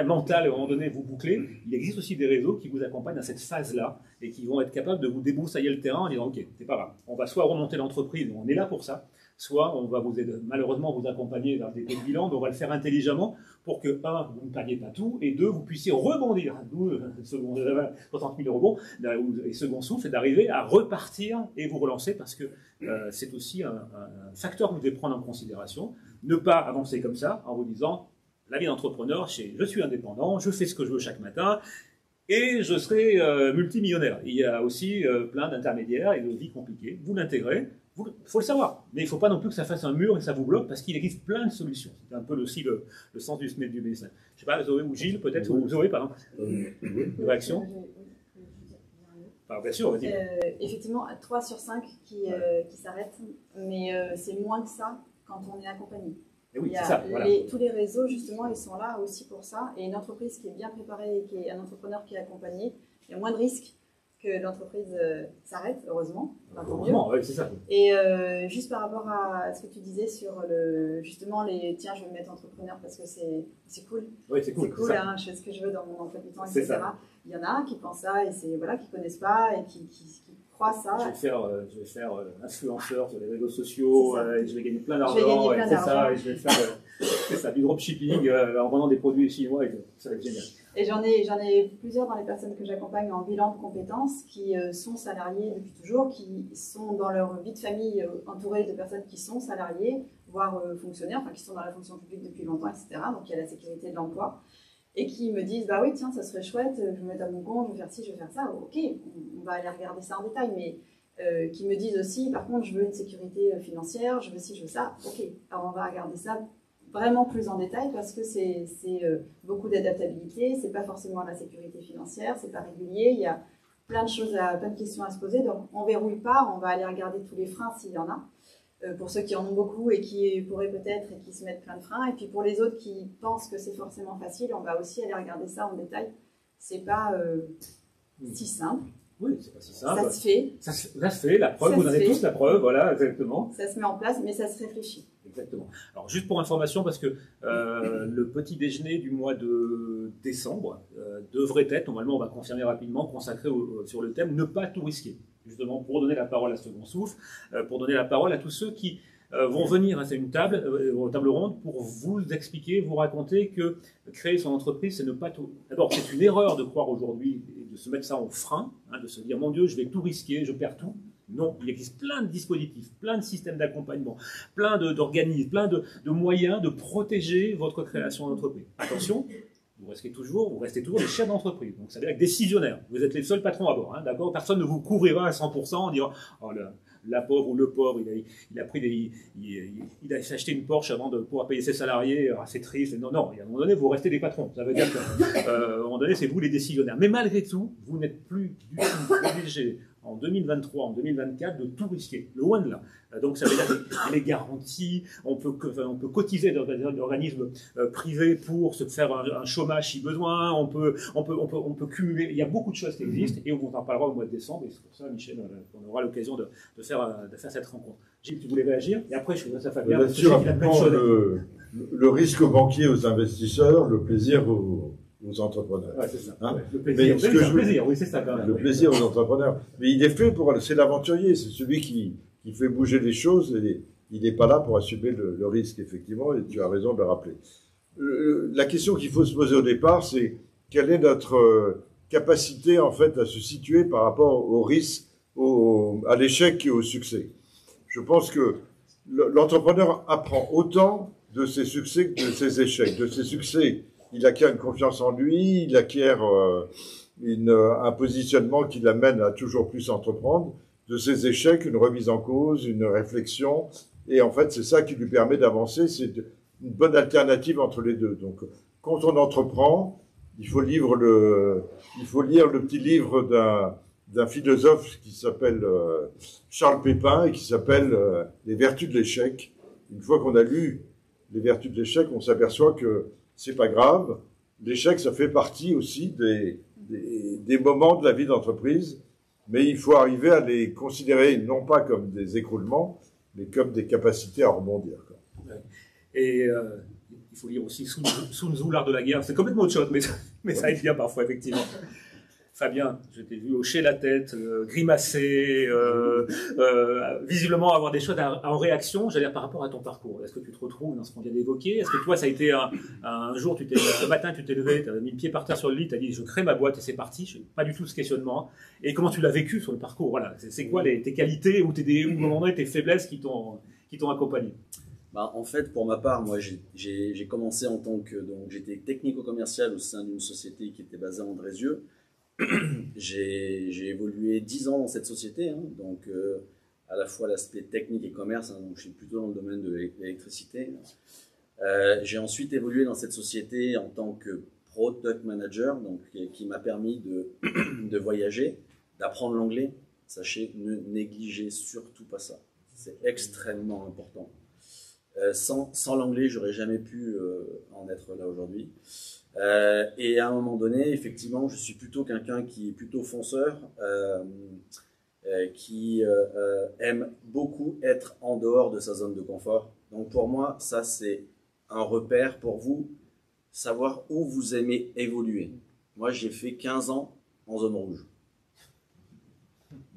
S1: mentales, à un moment donné, vous boucler. Il existe aussi des réseaux qui vous accompagnent dans cette phase-là et qui vont être capables de vous débroussailler le terrain en disant « Ok, c'est pas grave, on va soit remonter l'entreprise, on est là pour ça, soit on va vous aider, malheureusement vous accompagner vers des dépôt de bilan, mais on va le faire intelligemment pour que, 1, vous ne perdiez pas tout, et 2, vous puissiez rebondir, d'où 60 000 rebonds, et Second Souffle, et d'arriver à repartir et vous relancer, parce que c'est aussi un facteur que vous devez prendre en considération. Ne pas avancer comme ça, en vous disant, la vie d'entrepreneur, je suis indépendant, je fais ce que je veux chaque matin, et je serai multimillionnaire. Il y a aussi plein d'intermédiaires et de vies compliquées. Vous l'intégrez, il faut le savoir. Mais il ne faut pas non plus que ça fasse un mur et que ça vous bloque, parce qu'il existe plein de solutions. C'est un peu aussi le sens du business. Je ne sais pas, Zoé ou Gilles, peut-être, ou Zoé, pardon. Une réaction? Bien sûr, vas-y.
S3: Effectivement, 3 sur 5 qui s'arrêtent, mais c'est moins que ça quand on est accompagné.
S1: Et oui, c'est ça, voilà.
S3: Tous les réseaux, justement, ils sont là aussi pour ça. Et une entreprise qui est bien préparée et qui est un entrepreneur qui est accompagné, il y a moins de risques que l'entreprise s'arrête, heureusement.
S1: Heureusement, oui, c'est ça.
S3: Et juste par rapport à ce que tu disais sur justement tiens, je vais me mettre entrepreneur parce que c'est cool.
S1: Oui, c'est cool.
S3: C'est cool, hein, je fais ce que je veux dans mon emploi du temps, etc. Il y en a qui pensent ça et qui ne connaissent pas et qui croient ça.
S1: Je vais faire influenceur sur les réseaux sociaux, et je vais gagner plein d'argent, et je vais faire du dropshipping en vendant des produits chinois, et ça va être génial.
S3: Et j'en ai plusieurs dans les personnes que j'accompagne en bilan de compétences qui sont salariés depuis toujours, qui sont dans leur vie de famille entourés de personnes qui sont salariées, voire fonctionnaires, enfin qui sont dans la fonction publique depuis longtemps, etc. Donc il y a la sécurité de l'emploi. Et qui me disent, bah oui, tiens, ça serait chouette, je vais me mettre à mon compte, je vais faire ci, je vais faire ça. Ok, on va aller regarder ça en détail, mais qui me disent aussi, par contre, je veux une sécurité financière, je veux ci, je veux ça. Ok, alors on va regarder ça vraiment plus en détail parce que c'est beaucoup d'adaptabilité, c'est pas forcément la sécurité financière, c'est pas régulier, il y a plein de questions à se poser. Donc on verrouille pas, on va aller regarder tous les freins s'il y en a. Pour ceux qui en ont beaucoup et qui pourraient peut-être et qui se mettent plein de freins. Et puis pour les autres qui pensent que c'est forcément facile, on va aussi aller regarder ça en détail. C'est pas si simple.
S1: Oui, c'est pas si simple.
S3: Ça se fait.
S1: Ça se fait, la preuve, vous en avez tous la preuve, voilà, exactement.
S3: Ça se met en place, mais ça se réfléchit.
S1: Exactement. Alors, juste pour information, parce que le petit déjeuner du mois de décembre devrait être, normalement, on va confirmer rapidement, consacré sur le thème « Ne pas tout risquer ». Justement, pour donner la parole à Second Souffle, pour donner la parole à tous ceux qui vont venir à une table ronde pour vous expliquer, vous raconter que créer son entreprise, c'est ne pas tout... D'abord, c'est une erreur de croire aujourd'hui, et de se mettre ça en frein, hein, de se dire « Mon Dieu, je vais tout risquer, je perds tout ». Non, il existe plein de dispositifs, plein de systèmes d'accompagnement, plein d'organismes, plein de moyens de protéger votre création d'entreprise. Attention, vous restez toujours des chefs d'entreprise, donc ça veut dire décisionnaires. Vous êtes les seuls patrons à bord, hein, d'accord. Personne ne vous couvrira à 100% en disant oh, la pauvre ou le pauvre, il a acheté une Porsche avant de pouvoir payer ses salariés, c'est triste. Non, non, à un moment donné, vous restez des patrons. Ça veut dire qu'à un moment donné, c'est vous les décisionnaires. Mais malgré tout, vous n'êtes plus du tout obligé en 2023, en 2024, de tout risquer, loin de là. Donc ça veut dire que les garanties, on peut cotiser dans des organismes privés pour se faire un chômage si besoin, on peut cumuler, il y a beaucoup de choses qui existent, et on vous en parlera au mois de décembre, et c'est pour ça, Michel, qu'on aura l'occasion de faire cette rencontre. Gilles, tu voulais réagir, et après je vais à Fabien.
S4: Là-dessus, le risque banquier aux investisseurs, le plaisir aux entrepreneurs.
S1: Ouais, c'est ça.
S4: Hein,
S1: ouais, le plaisir, oui, c'est ça quand même.
S4: Le plaisir aux entrepreneurs. Mais il est fait c'est l'aventurier, c'est celui qui fait bouger les choses et il n'est pas là pour assumer le risque, effectivement, et tu as raison de le rappeler. La question qu'il faut se poser au départ, c'est quelle est notre capacité, en fait, à se situer par rapport au risque, à l'échec et au succès. Je pense que l'entrepreneur apprend autant de ses succès que de ses échecs. De ses succès, il acquiert une confiance en lui, il acquiert un positionnement qui l'amène à toujours plus entreprendre. De ses échecs, une remise en cause, une réflexion. Et en fait, c'est ça qui lui permet d'avancer. C'est une bonne alternative entre les deux. Donc, quand on entreprend, il faut lire le petit livre d'un philosophe qui s'appelle Charles Pépin et qui s'appelle Les Vertus de l'échec. Une fois qu'on a lu Les Vertus de l'échec, on s'aperçoit que c'est pas grave. L'échec, ça fait partie aussi des moments de la vie d'entreprise, mais il faut arriver à les considérer non pas comme des écroulements, mais comme des capacités à rebondir.
S1: Ouais. Et il faut lire aussi Sun Tzu, l'art de la guerre. C'est complètement autre chose, mais ça aide bien parfois, effectivement. Fabien, je t'ai vu hocher la tête, grimacer, visiblement avoir des choses en réaction, j'allais dire par rapport à ton parcours. Est-ce que tu te retrouves dans ce qu'on vient d'évoquer? Est-ce que toi, ça a été un jour, ce matin, tu t'es levé, tu as mis le pied par terre sur le lit, tu as dit je crée ma boîte et c'est parti, je n'ai pas du tout ce questionnement. Et comment tu l'as vécu sur le parcours? Voilà. C'est quoi tes qualités ou au moment donné tes faiblesses qui t'ont accompagné?
S5: Bah, en fait, pour ma part, moi, j'ai commencé en tant que, donc, j'étais technico-commercial au sein d'une société qui était basée à Andrézieux. J'ai évolué 10 ans dans cette société, hein, donc à la fois l'aspect technique et commerce, hein, donc je suis plutôt dans le domaine de l'électricité. J'ai ensuite évolué dans cette société en tant que product manager, donc qui m'a permis de voyager, d'apprendre l'anglais. Sachez, ne négligez surtout pas ça, c'est extrêmement important. Sans l'anglais, j'aurais jamais pu en être là aujourd'hui. Et à un moment donné, effectivement, je suis plutôt quelqu'un qui est plutôt fonceur, qui aime beaucoup être en dehors de sa zone de confort. Donc pour moi, ça c'est un repère pour vous, savoir où vous aimez évoluer. Moi, j'ai fait 15 ans en zone rouge.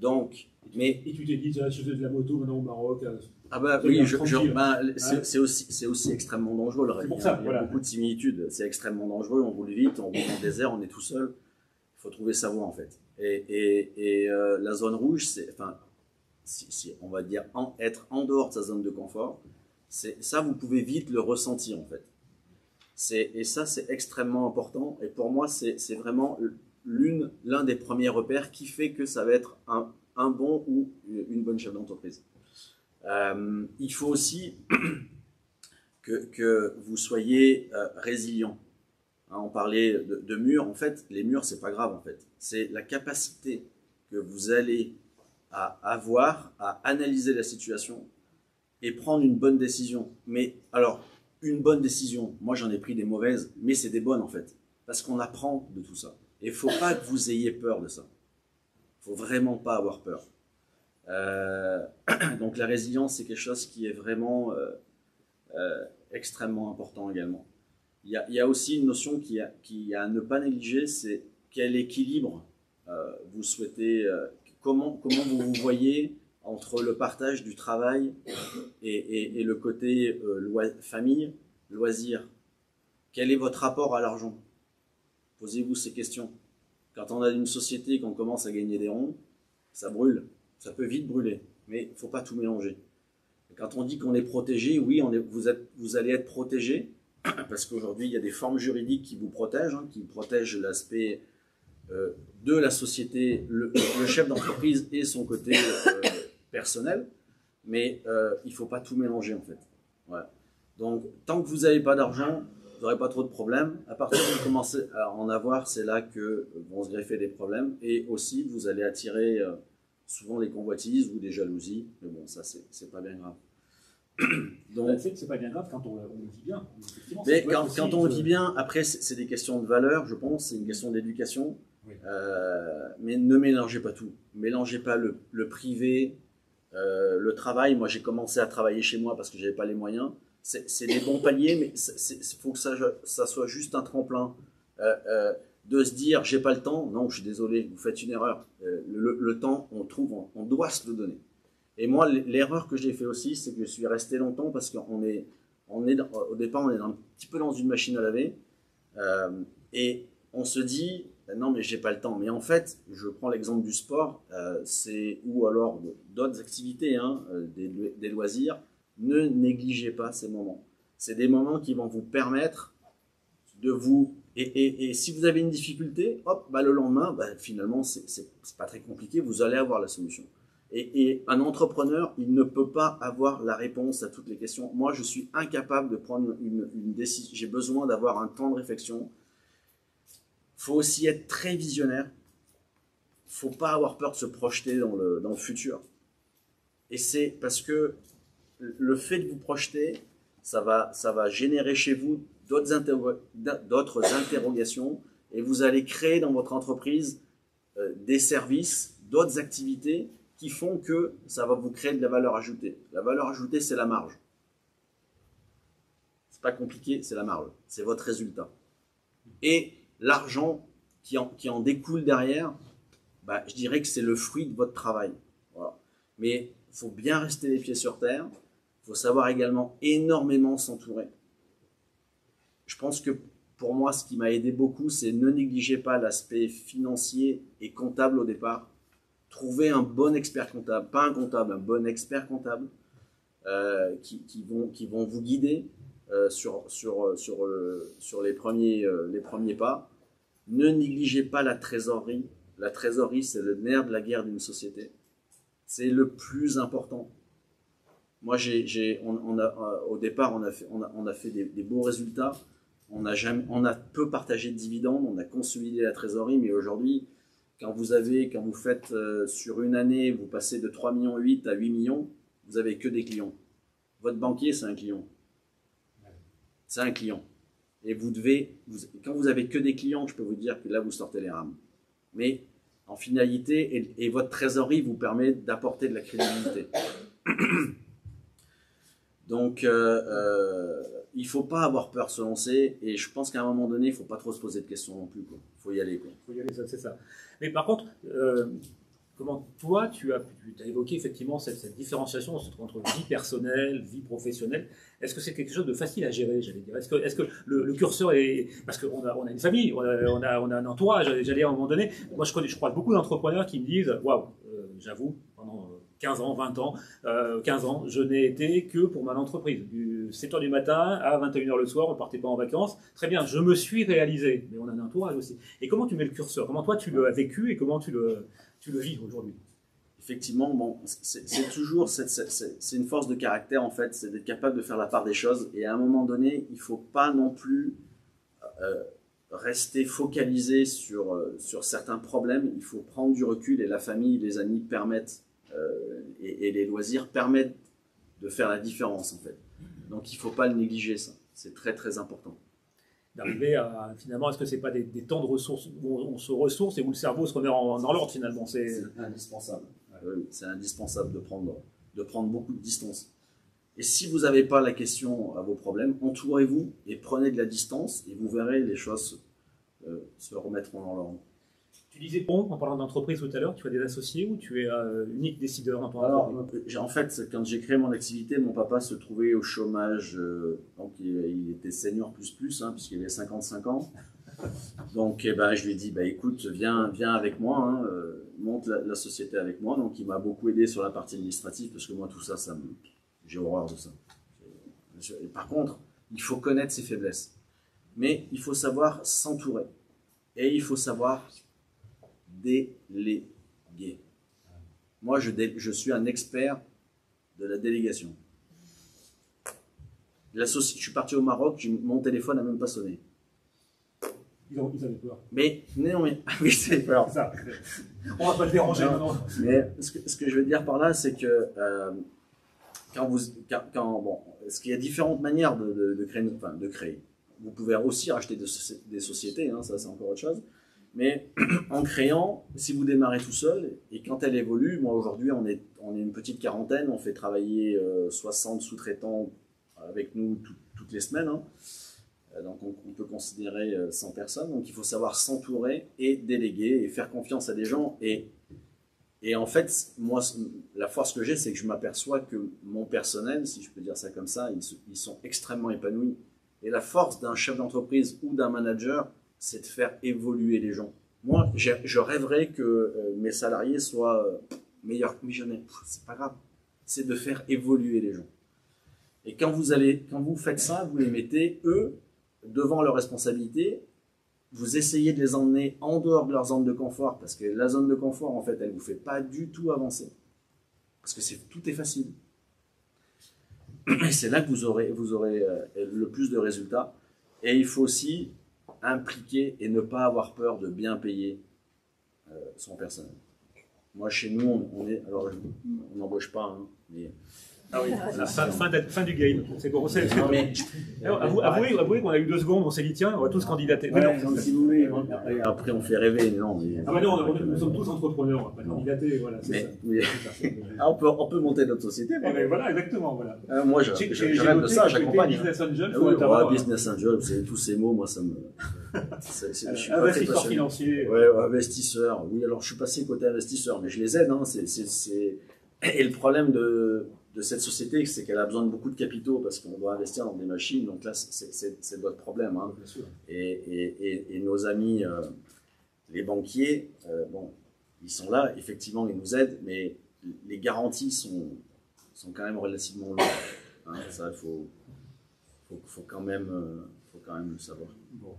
S5: Donc,
S1: Et tu t'es dit, je faisais de la moto maintenant au Maroc.
S5: Ah bah oui, c'est aussi extrêmement dangereux le rallye.
S1: C'est pour ça,
S5: il y a
S1: voilà.
S5: beaucoup de similitudes. C'est extrêmement dangereux, on roule vite, on roule dans le désert, on est tout seul. Il faut trouver sa voie en fait. Et la zone rouge, c'est, enfin, on va dire être en dehors de sa zone de confort. Ça, vous pouvez vite le ressentir en fait. Et ça, c'est extrêmement important. Et pour moi, c'est vraiment l'un des premiers repères qui fait que ça va être un bon ou une bonne chef d'entreprise. Il faut aussi que vous soyez résilient. Hein, on parlait de murs. En fait, les murs, c'est pas grave. En fait, c'est la capacité que vous allez avoir à analyser la situation et prendre une bonne décision. Mais alors, une bonne décision, moi j'en ai pris des mauvaises, mais c'est des bonnes en fait, parce qu'on apprend de tout ça. Et il ne faut pas que vous ayez peur de ça. Il ne faut vraiment pas avoir peur. Donc la résilience, c'est quelque chose qui est vraiment extrêmement important également. Il y a aussi une notion qui a à ne pas négliger, c'est quel équilibre vous souhaitez, comment vous vous voyez entre le partage du travail et le côté famille, loisir. Quel est votre rapport à l'argent? Posez-vous ces questions. Quand on a une société et qu'on commence à gagner des ronds, ça brûle, ça peut vite brûler, mais il ne faut pas tout mélanger. Quand on dit qu'on est protégé, oui, vous allez être protégé, parce qu'aujourd'hui, il y a des formes juridiques qui vous protègent, qui protègent l'aspect de la société, le chef d'entreprise et son côté personnel, mais il ne faut pas tout mélanger en fait. Voilà. Donc, tant que vous n'avez pas d'argent, vous n'aurez pas trop de problèmes. À partir où vous commencez à en avoir, c'est là que vont se greffer des problèmes, et aussi vous allez attirer souvent des convoitises ou des jalousies, mais bon, ça c'est pas bien grave.
S1: Donc, c'est pas bien grave quand on le vit bien.
S5: Mais quand on le vit bien, après, c'est des questions de valeur, je pense, c'est une question d'éducation. Oui. Mais ne mélangez pas tout. Mélangez pas le privé, le travail. Moi, j'ai commencé à travailler chez moi parce que j'avais pas les moyens. C'est des bons paliers, mais il faut que ça soit juste un tremplin. De se dire, j'ai pas le temps. Non, je suis désolé, vous faites une erreur. Le temps, on doit se le donner. Et moi, l'erreur que j'ai fait aussi, c'est que je suis resté longtemps parce qu'au départ, on est un petit peu dans une machine à laver, et on se dit, non, mais j'ai pas le temps. Mais en fait, je prends l'exemple du sport, ou alors d'autres activités, des loisirs. Ne négligez pas ces moments. C'est des moments qui vont vous permettre de vous... Et si vous avez une difficulté, hop, le lendemain, finalement, c'est pas très compliqué, vous allez avoir la solution. Et un entrepreneur, il ne peut pas avoir la réponse à toutes les questions. Moi, je suis incapable de prendre une décision. J'ai besoin d'avoir un temps de réflexion. Il faut aussi être très visionnaire. Il ne faut pas avoir peur de se projeter dans le futur. Et c'est parce que le fait de vous projeter, ça va générer chez vous d'autres interrogations, et vous allez créer dans votre entreprise des services, d'autres activités qui font que ça va vous créer de la valeur ajoutée. La valeur ajoutée, c'est la marge. C'est pas compliqué, c'est la marge. C'est votre résultat. Et l'argent qui en découle derrière, je dirais que c'est le fruit de votre travail. Voilà. Mais il faut bien rester les pieds sur terre. Il faut savoir également énormément s'entourer. Je pense que pour moi, ce qui m'a aidé beaucoup, c'est ne négligez pas l'aspect financier et comptable au départ. Trouvez un bon expert comptable, pas un comptable, un bon expert comptable qui vont vous guider sur les premiers pas. Ne négligez pas la trésorerie. La trésorerie, c'est le nerf de la guerre d'une société. C'est le plus important. Moi, au départ, on a fait des beaux résultats. On a peu partagé de dividendes, on a consolidé la trésorerie, mais aujourd'hui, quand vous faites sur une année, vous passez de 3,8 millions à 8 millions, vous n'avez que des clients. Votre banquier, c'est un client. C'est un client. Et quand vous avez que des clients, je peux vous dire que là, vous sortez les rames. Mais en finalité, et votre trésorerie vous permet d'apporter de la crédibilité. Donc, il ne faut pas avoir peur de se lancer, et je pense qu'à un moment donné, il ne faut pas trop se poser de questions non plus. Il faut y aller.
S1: Il faut y aller, c'est ça. Mais par contre, comment toi, tu as évoqué effectivement cette différenciation entre vie personnelle, vie professionnelle. Est-ce que c'est quelque chose de facile à gérer, j'allais dire? Est-ce que le curseur est... Parce qu'on a une famille, on a un entourage, j'allais dire à un moment donné. Moi, je crois beaucoup d'entrepreneurs qui me disent « Waouh, j'avoue, pendant 15 ans, 20 ans, 15 ans, je n'ai été que pour mon entreprise. Du 7h du matin à 21h le soir, on ne partait pas en vacances. Très bien, je me suis réalisé. Mais on a un entourage aussi. Et comment tu mets le curseur? Comment toi, tu l'as vécu et comment tu le vis aujourd'hui?
S5: Effectivement, bon, c'est toujours c'est une force de caractère, en fait. C'est d'être capable de faire la part des choses. Et à un moment donné, il ne faut pas non plus rester focalisé sur certains problèmes. Il faut prendre du recul, et la famille, les amis permettent... et les loisirs permettent de faire la différence, en fait. Donc il ne faut pas le négliger, ça. C'est très très important.
S1: D'arriver à, finalement, est-ce que ce n'est pas des temps de ressources où on se ressource et où le cerveau se remet dans l'ordre, finalement? C'est
S5: indispensable. Ouais. C'est indispensable de prendre beaucoup de distance. Et si vous n'avez pas la question à vos problèmes, entourez-vous et prenez de la distance et vous verrez les choses se remettront dans l'ordre.
S1: Tu disais en parlant d'entreprise tout à l'heure, tu as des associés ou tu es unique décideur dans ton entreprise?
S5: En fait, quand j'ai créé mon activité, mon papa se trouvait au chômage, donc il était senior plus, hein, puisqu'il avait 55 ans. Donc je lui ai dit, écoute, viens avec moi, hein, monte la société avec moi. Donc il m'a beaucoup aidé sur la partie administrative, parce que moi tout ça, j'ai horreur de ça. Et par contre, il faut connaître ses faiblesses. Mais il faut savoir s'entourer. Et il faut savoir déléguer. Moi, je suis un expert de la délégation. Je suis parti au Maroc, mon téléphone n'a même pas sonné.
S1: Ils avaient peur.
S5: Mais oui, c'est peur.
S1: Ça. On va pas le déranger maintenant.
S5: Mais ce que je veux dire par là, c'est que parce qu'il y a différentes manières de créer. Vous pouvez aussi racheter des sociétés, hein, ça c'est encore autre chose. Mais en créant, si vous démarrez tout seul, et quand elle évolue, moi aujourd'hui on est une petite quarantaine, on fait travailler 60 sous-traitants avec nous toutes les semaines, hein. Donc on peut considérer 100 personnes, donc il faut savoir s'entourer et déléguer et faire confiance à des gens. Et en fait, moi, la force que j'ai, c'est que je m'aperçois que mon personnel, si je peux dire ça comme ça, ils sont extrêmement épanouis. Et la force d'un chef d'entreprise ou d'un manager, c'est de faire évoluer les gens. Moi, je rêverais que mes salariés soient meilleurs que mes jeunes. C'est pas grave. C'est de faire évoluer les gens. Et quand vous faites ça, vous les mettez, eux, devant leurs responsabilités, vous essayez de les emmener en dehors de leur zone de confort, parce que la zone de confort, en fait, elle ne vous fait pas du tout avancer. Parce que tout est facile. Et c'est là que vous aurez le plus de résultats. Et il faut aussi impliquer et ne pas avoir peur de bien payer son personnel. Moi, chez nous, on n'embauche pas, hein, mais...
S1: Ah oui, fin du game. C'est bon. Avouez qu'on a eu 2 secondes, on s'est dit tiens, on va tous candidater.
S5: Ouais, non, si vous voulez, après on fait rêver, non. Mais...
S1: Ah bah non, nous sommes tous entrepreneurs, on va pas candidater, voilà.
S5: On peut monter notre société.
S1: Voilà, exactement. Voilà.
S5: Moi, je rêve de ça, j'accompagne.
S1: Business Angel,
S5: Business Angel, c'est tous ces mots, moi ça me.
S1: Investisseur financier.
S5: Ouais, investisseur. Oui, alors je suis passé côté investisseur, mais je les aide. Hein, Et le problème de cette société, c'est qu'elle a besoin de beaucoup de capitaux parce qu'on doit investir dans des machines. Donc là, c'est votre problème. Hein. Et nos amis, les banquiers, ils sont là, effectivement, ils nous aident, mais les garanties sont quand même relativement lourdes. Hein. Ça, il faut quand même le savoir.
S1: Bon,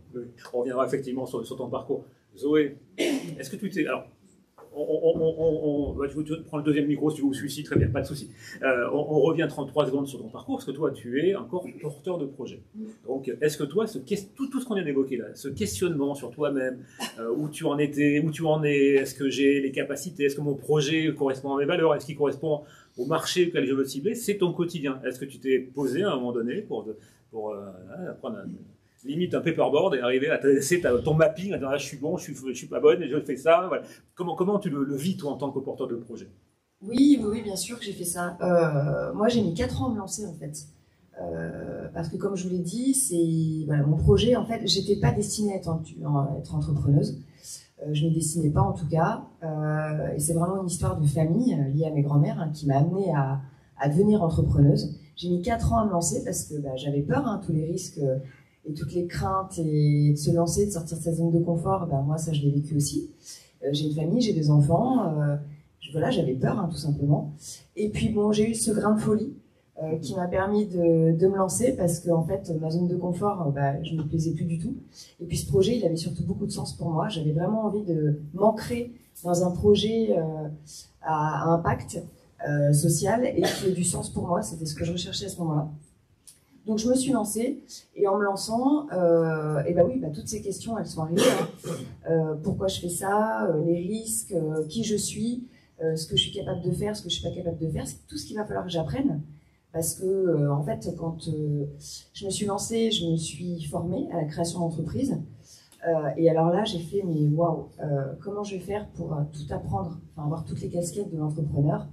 S1: on reviendra effectivement sur ton parcours. Zoé, est-ce que tu t'es... Alors, tu prends le deuxième micro si tu veux, ou celui-ci, très bien, pas de souci. On revient 33 secondes sur ton parcours, parce que toi, tu es encore porteur de projet. Donc, est-ce que toi, tout ce qu'on vient d'évoquer là, ce questionnement sur toi-même, où tu en étais, où tu en es, est-ce que j'ai les capacités, est-ce que mon projet correspond à mes valeurs, est-ce qu'il correspond au marché auquel je veux cibler, c'est ton quotidien. Est-ce que tu t'es posé à un moment donné pour prendre limite un paperboard et arriver à laisser ton mapping, à dire je suis bon, je suis pas bonne, je fais ça. Voilà. Comment tu le vis, toi, en tant que porteur de projet?
S6: Oui, bien sûr que j'ai fait ça. Moi, j'ai mis 4 ans à me lancer, en fait. Parce que, comme je vous l'ai dit, mon projet, en fait, j'étais pas destinée à être entrepreneuse. Je ne destinais pas, en tout cas. Et c'est vraiment une histoire de famille liée à mes grands-mères qui m'a amenée à devenir entrepreneuse. J'ai mis 4 ans à me lancer parce que j'avais peur, tous les risques... et toutes les craintes et de se lancer, de sortir de sa zone de confort, moi ça je l'ai vécu aussi. J'ai une famille, j'ai des enfants, j'avais peur tout simplement. Et puis j'ai eu ce grain de folie qui m'a permis de me lancer parce que en fait ma zone de confort, je ne me plaisais plus du tout. Et puis ce projet, il avait surtout beaucoup de sens pour moi. J'avais vraiment envie de m'ancrer dans un projet à impact social et qui ait du sens pour moi. C'était ce que je recherchais à ce moment-là. Donc je me suis lancée et en me lançant, toutes ces questions elles sont arrivées. Pourquoi je fais ça, les risques, qui je suis, ce que je suis capable de faire, ce que je suis pas capable de faire, c'est tout ce qu'il va falloir que j'apprenne. Parce que en fait, quand je me suis lancée, je me suis formée à la création d'entreprise. Et alors là, j'ai fait mais waouh, comment je vais faire pour tout apprendre, avoir toutes les casquettes de l'entrepreneur.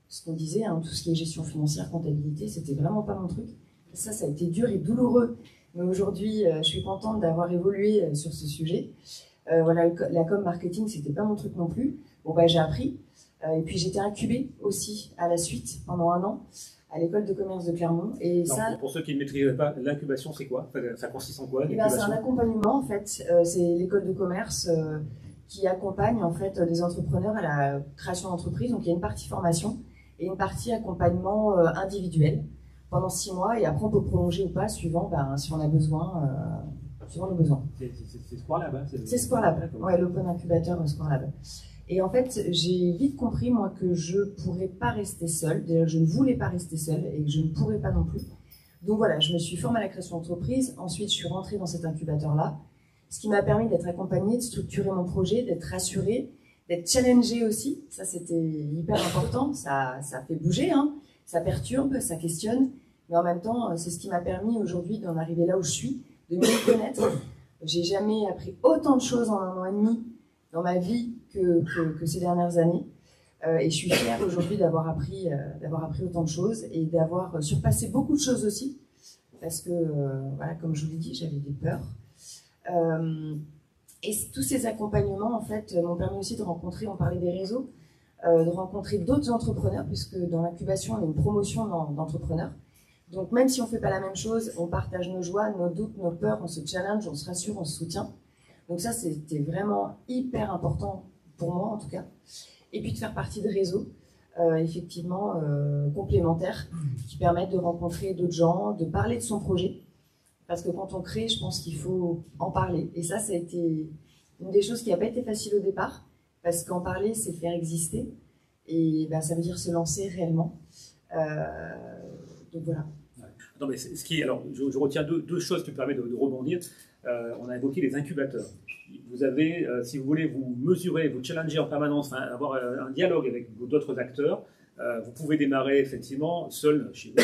S6: ce qu'on disait, hein, tout ce qui est gestion financière, comptabilité, c'était vraiment pas mon truc. Ça a été dur et douloureux. Mais aujourd'hui, je suis contente d'avoir évolué sur ce sujet. Voilà, la com marketing, c'était pas mon truc non plus. Bon, bah, j'ai appris. Et puis, j'étais incubée aussi à la suite pendant 1 an à l'école de commerce de Clermont. Et
S1: Alors,
S6: ça,
S1: pour ceux qui ne maîtrisent pas, l'incubation, c'est quoi? Ça consiste en quoi,
S6: eh ben, c'est un
S1: l'incubation?
S6: accompagnement, en fait. C'est l'école de commerce qui accompagne, en fait, des entrepreneurs à la création d'entreprise. Donc, il y a une partie formation et une partie accompagnement individuel pendant 6 mois. Et après, on peut prolonger ou pas, suivant si on a besoin, suivant nos besoins.
S1: C'est Square Lab, hein?
S6: C'est Square Lab, ouais, l'Open Incubator Square Lab. Et en fait, j'ai vite compris, moi, que je ne pourrais pas rester seule. D'ailleurs, je ne voulais pas rester seule et que je ne pourrais pas non plus. Donc voilà, je me suis formée à la création d'entreprise. Ensuite, je suis rentrée dans cet incubateur-là, ce qui m'a permis d'être accompagnée, de structurer mon projet, d'être rassurée, d'être challengée aussi. Ça, c'était hyper important. Ça fait bouger, hein. Ça perturbe, ça questionne. Mais en même temps, c'est ce qui m'a permis aujourd'hui d'en arriver là où je suis, de mieux connaître. J'ai jamais appris autant de choses en 1 an et demi dans ma vie que ces dernières années. Et je suis fière aujourd'hui d'avoir appris autant de choses et d'avoir surpassé beaucoup de choses aussi. Parce que, voilà, comme je vous l'ai dit, j'avais des peurs. Et tous ces accompagnements, en fait, m'ont permis aussi de rencontrer, on parlait des réseaux, de rencontrer d'autres entrepreneurs, puisque dans l'incubation, on a une promotion d'entrepreneurs. Donc, même si on ne fait pas la même chose, on partage nos joies, nos doutes, nos peurs, on se challenge, on se rassure, on se soutient. Donc ça, c'était vraiment hyper important pour moi, en tout cas. Et puis de faire partie de réseaux, effectivement, complémentaires, qui permettent de rencontrer d'autres gens, de parler de son projet. Parce que quand on crée, je pense qu'il faut en parler. Et ça a été une des choses qui n'a pas été facile au départ, parce qu'en parler, c'est faire exister. Et ben, ça veut dire se lancer réellement. Donc voilà.
S1: Non, mais alors, je retiens deux choses qui me permettent de rebondir. On a évoqué les incubateurs. Vous avez, si vous voulez vous mesurer, vous challenger en permanence, avoir un dialogue avec d'autres acteurs, vous pouvez démarrer effectivement seul chez vous,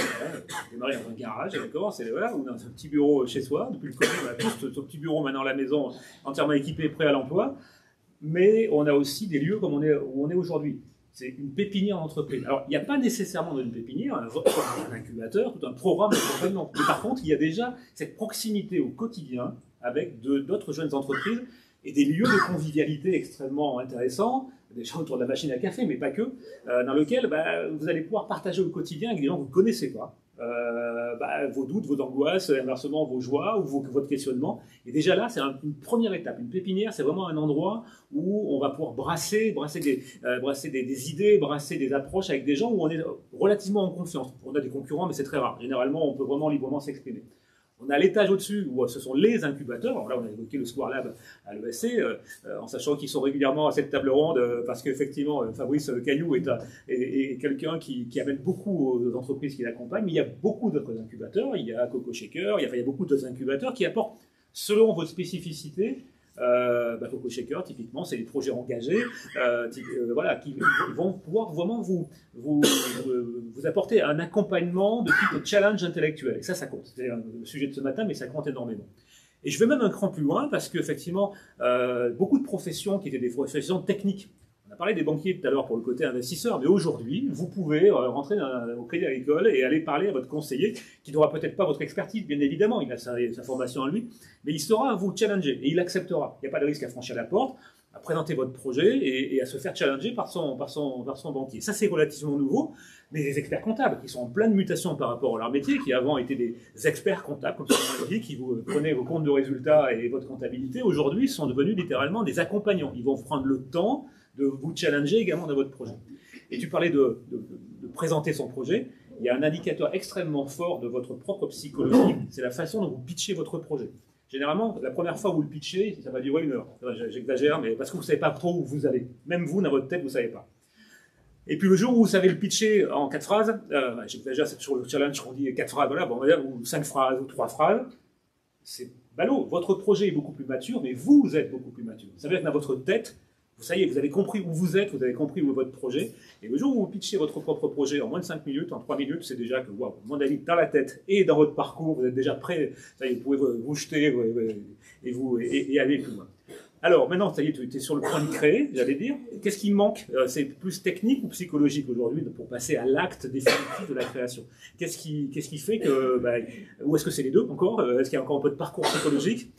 S1: démarrer dans un garage, d'accord, voilà, ou dans un petit bureau chez soi. Depuis le Covid, on a tous ce petit bureau maintenant à la maison, entièrement équipé, prêt à l'emploi. Mais on a aussi des lieux comme où on est aujourd'hui. C'est une pépinière d'entreprise. Alors, il n'y a pas nécessairement une pépinière, un incubateur, tout un programme d'accompagnement. Mais par contre, il y a déjà cette proximité au quotidien avec d'autres jeunes entreprises et des lieux de convivialité extrêmement intéressants, des gens autour de la machine à café, mais pas que, dans lesquels vous allez pouvoir partager au quotidien avec des gens que vous ne connaissez pas. Vos doutes, vos angoisses, inversement vos joies ou votre questionnement. Et déjà là, c'est une première étape. Une pépinière, c'est vraiment un endroit où on va pouvoir brasser des idées, brasser des approches avec des gens où on est relativement en confiance. On a des concurrents, mais c'est très rare. Généralement, on peut vraiment librement s'exprimer. On a l'étage au-dessus où ce sont les incubateurs. Alors là, on a évoqué le Square Lab à l'ESC, en sachant qu'ils sont régulièrement à cette table ronde, parce qu'effectivement, Fabrice Caillou est quelqu'un qui amène beaucoup aux entreprises qui l'accompagnent. Mais il y a beaucoup d'autres incubateurs. Il y a Coco Shaker, il y a beaucoup d'autres incubateurs qui apportent, selon votre spécificité, Coco Shaker, typiquement, c'est des projets engagés, voilà, qui vont pouvoir vraiment vous apporter un accompagnement de type challenge intellectuel. Et ça compte. C'est le sujet de ce matin, mais ça compte énormément. Et je vais même un cran plus loin, parce qu'effectivement, beaucoup de professions qui étaient des professions techniques. On a parlé des banquiers tout à l'heure pour le côté investisseur, mais aujourd'hui, vous pouvez rentrer au Crédit Agricole et aller parler à votre conseiller, qui n'aura peut-être pas votre expertise, bien évidemment, il a sa formation en lui, mais il saura vous challenger et il acceptera. Il n'y a pas de risque à franchir la porte, à présenter votre projet et à se faire challenger par son banquier. Ça, c'est relativement nouveau, mais les experts comptables, qui sont en pleine mutation par rapport à leur métier, qui avant étaient des experts comptables, comme on l'a dit, qui vous prenaient vos comptes de résultats et votre comptabilité, aujourd'hui sont devenus littéralement des accompagnants. Ils vont prendre le temps de vous challenger également dans votre projet. Et tu parlais de présenter son projet. Il y a un indicateur extrêmement fort de votre propre psychologie, c'est la façon dont vous pitchez votre projet. Généralement, la première fois où vous le pitchez, ça va durer 1 heure. J'exagère, mais parce que vous ne savez pas trop où vous allez. Même vous, dans votre tête, vous ne savez pas. Et puis le jour où vous savez le pitcher en 4 phrases, j'exagère, c'est toujours le challenge qu'on dit 4 phrases, voilà, ou 5 phrases, ou 3 phrases, c'est ballot. Votre projet est beaucoup plus mature, mais vous êtes beaucoup plus mature. Ça veut dire que dans votre tête, ça y est, vous avez compris où vous êtes, vous avez compris où est votre projet. Et le jour où vous pitchez votre propre projet en moins de 5 minutes, en 3 minutes, c'est déjà que, à mon avis, dans la tête et dans votre parcours, vous êtes déjà prêt. Ça y est, vous pouvez vous jeter et aller plus loin. Alors maintenant, ça y est, tu es sur le point de créer, j'allais dire. Qu'est-ce qui manque? C'est plus technique ou psychologique aujourd'hui pour passer à l'acte définitif de la création? Qu'est-ce qui fait que, ou est-ce que c'est les deux encore? Est-ce qu'il y a encore un peu de parcours psychologique?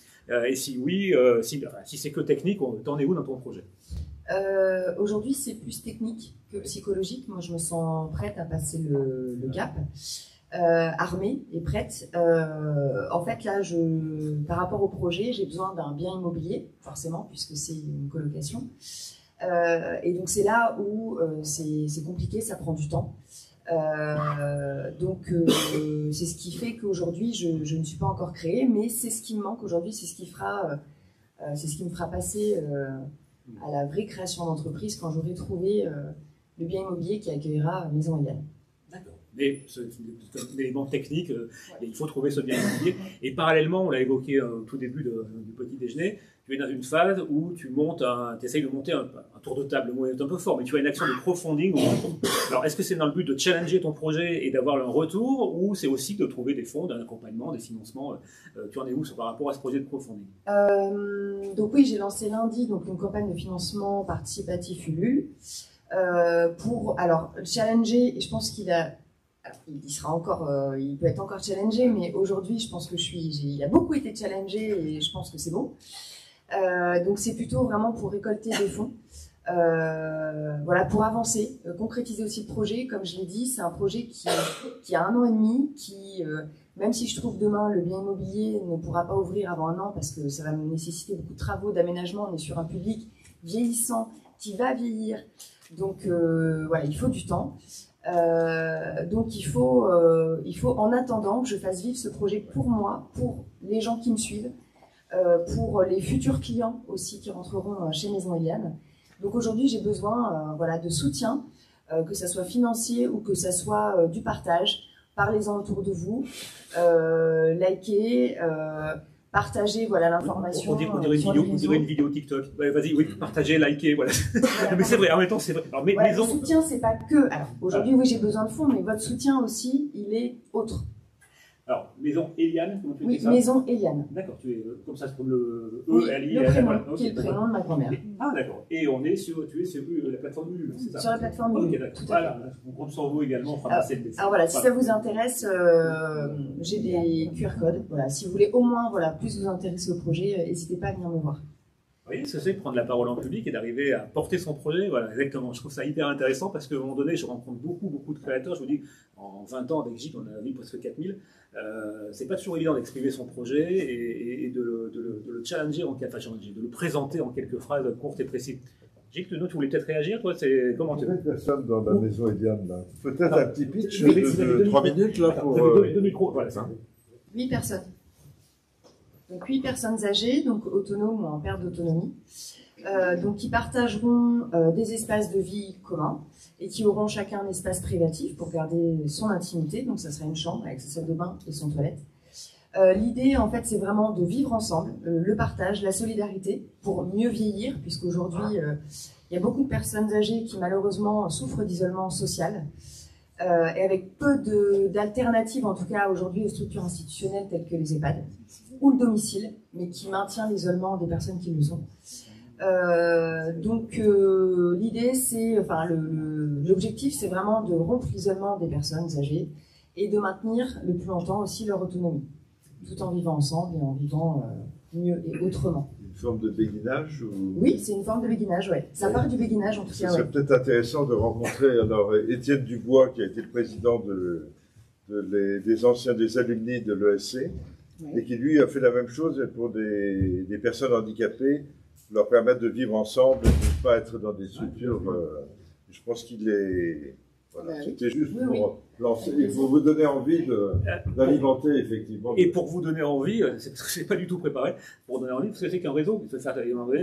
S1: Et si oui, si c'est que technique, t'en es où dans ton projet?
S6: Aujourd'hui, c'est plus technique que psychologique. Moi, je me sens prête à passer le cap. Armée et prête. En fait, là, par rapport au projet, j'ai besoin d'un bien immobilier, forcément, puisque c'est une colocation. Et donc, c'est là où c'est compliqué, ça prend du temps. Donc, c'est ce qui fait qu'aujourd'hui, je ne suis pas encore créée, mais c'est ce qui me manque aujourd'hui, c'est ce qui me fera passer à la vraie création d'entreprise quand j'aurai trouvé le bien immobilier qui accueillera Maison Eliane.
S1: D'accord. Mais c'est un élément technique, et il faut trouver ce bien immobilier. Et parallèlement, on l'a évoqué au tout début du petit déjeuner, tu es dans une phase où tu essayes de monter un tour de table. Le mot est un peu fort, mais tu as une action de crowdfunding. Alors, est-ce que c'est dans le but de challenger ton projet et d'avoir un retour, ou c'est aussi de trouver des fonds, d'un accompagnement, des financements? Tu en es où par rapport à ce projet de crowdfunding?
S6: Donc oui, j'ai lancé lundi une campagne de financement participatif Ulule pour challenger, et je pense il sera encore, il peut être encore challengé, mais aujourd'hui, je pense que il a beaucoup été challengé et je pense que c'est bon. Donc c'est plutôt vraiment pour récolter des fonds, voilà, pour avancer, concrétiser aussi le projet. Comme je l'ai dit, c'est un projet qui a 1 an et demi, même si je trouve demain le bien immobilier ne pourra pas ouvrir avant 1 an parce que ça va me nécessiter beaucoup de travaux, d'aménagement. On est sur un public vieillissant qui va vieillir, donc voilà, il faut du temps. Donc il faut en attendant que je fasse vivre ce projet pour moi, pour les gens qui me suivent, pour les futurs clients aussi qui rentreront chez Maison Eliane. Donc aujourd'hui j'ai besoin de soutien, que ça soit financier ou que ça soit du partage. Parlez-en autour de vous, likez, partagez l'information.
S1: On dirait une vidéo TikTok. Ouais, vas-y, oui, partagez, likez, voilà. Mais c'est vrai, en même temps, c'est vrai. Alors,
S6: le soutien, c'est pas que. Alors, aujourd'hui, oui, j'ai besoin de fonds, mais votre soutien aussi, il est autre.
S1: Alors, Maison Eliane, comment tu dis ça?
S6: Oui, Maison Eliane.
S1: D'accord, tu es comme ça pour le
S6: le prénom, qui est le prénom de ma grand-mère.
S1: Ah, d'accord. Et tu es sur la plateforme Ulule, c'est ça?
S6: Sur la plateforme Ulule.
S1: Ok, d'accord. Voilà, on compte sur vous également, on fera passer le dessin.
S6: Alors voilà, si ça vous intéresse, j'ai des QR codes. Voilà, si vous voulez au moins plus vous intéresser au projet, n'hésitez pas à venir me voir.
S1: Vous voyez, c'est prendre la parole en public et d'arriver à porter son projet. Voilà, exactement. Je trouve ça hyper intéressant parce qu'à un moment donné, je rencontre beaucoup de créateurs. Je vous dis, en 20 ans avec Gîtes, on a vu presque 4000. C'est pas toujours évident d'exprimer son projet et de le challenger de le présenter en quelques phrases courtes et précises. Gîtes, tu voulais peut-être réagir, toi? Comment tu veux?
S4: Personne dans la Maison Eliane, là. Peut-être un petit pitch de 3 minutes, là, pour...
S1: Deux micros, voilà, ça.
S6: 8 personnes. Donc 8 personnes âgées, donc autonomes ou en perte d'autonomie, donc qui partageront des espaces de vie communs et qui auront chacun un espace privatif pour garder son intimité. Donc ça sera une chambre avec sa salle de bain et son toilette. L'idée, en fait, c'est vraiment de vivre ensemble, le partage, la solidarité pour mieux vieillir, puisqu'aujourd'hui, il y a beaucoup de personnes âgées qui malheureusement souffrent d'isolement social. Et avec peu d'alternatives, en tout cas aujourd'hui, aux structures institutionnelles telles que les EHPAD ou le domicile, mais qui maintient l'isolement des personnes qui le sont. Donc l'idée, l'objectif, c'est vraiment de rompre l'isolement des personnes âgées et de maintenir le plus longtemps aussi leur autonomie, tout en vivant ensemble et en vivant mieux et autrement.
S4: Une forme de béguinage
S6: Oui, c'est une forme de béguinage, ouais. Ça part du béguinage en tout cas.
S4: C'est peut-être intéressant de rencontrer Étienne Dubois, qui a été le président des anciens des alumni de l'ESC, et qui lui a fait la même chose pour des personnes handicapées, leur permettre de vivre ensemble et de ne pas être dans des structures. Je pense qu'il est... Voilà, c'était juste pour lancer, pour vous donner envie d'alimenter effectivement.
S1: Et pour vous donner envie, c'est pas du tout préparé, pour donner envie, parce que c'est qu'un réseau,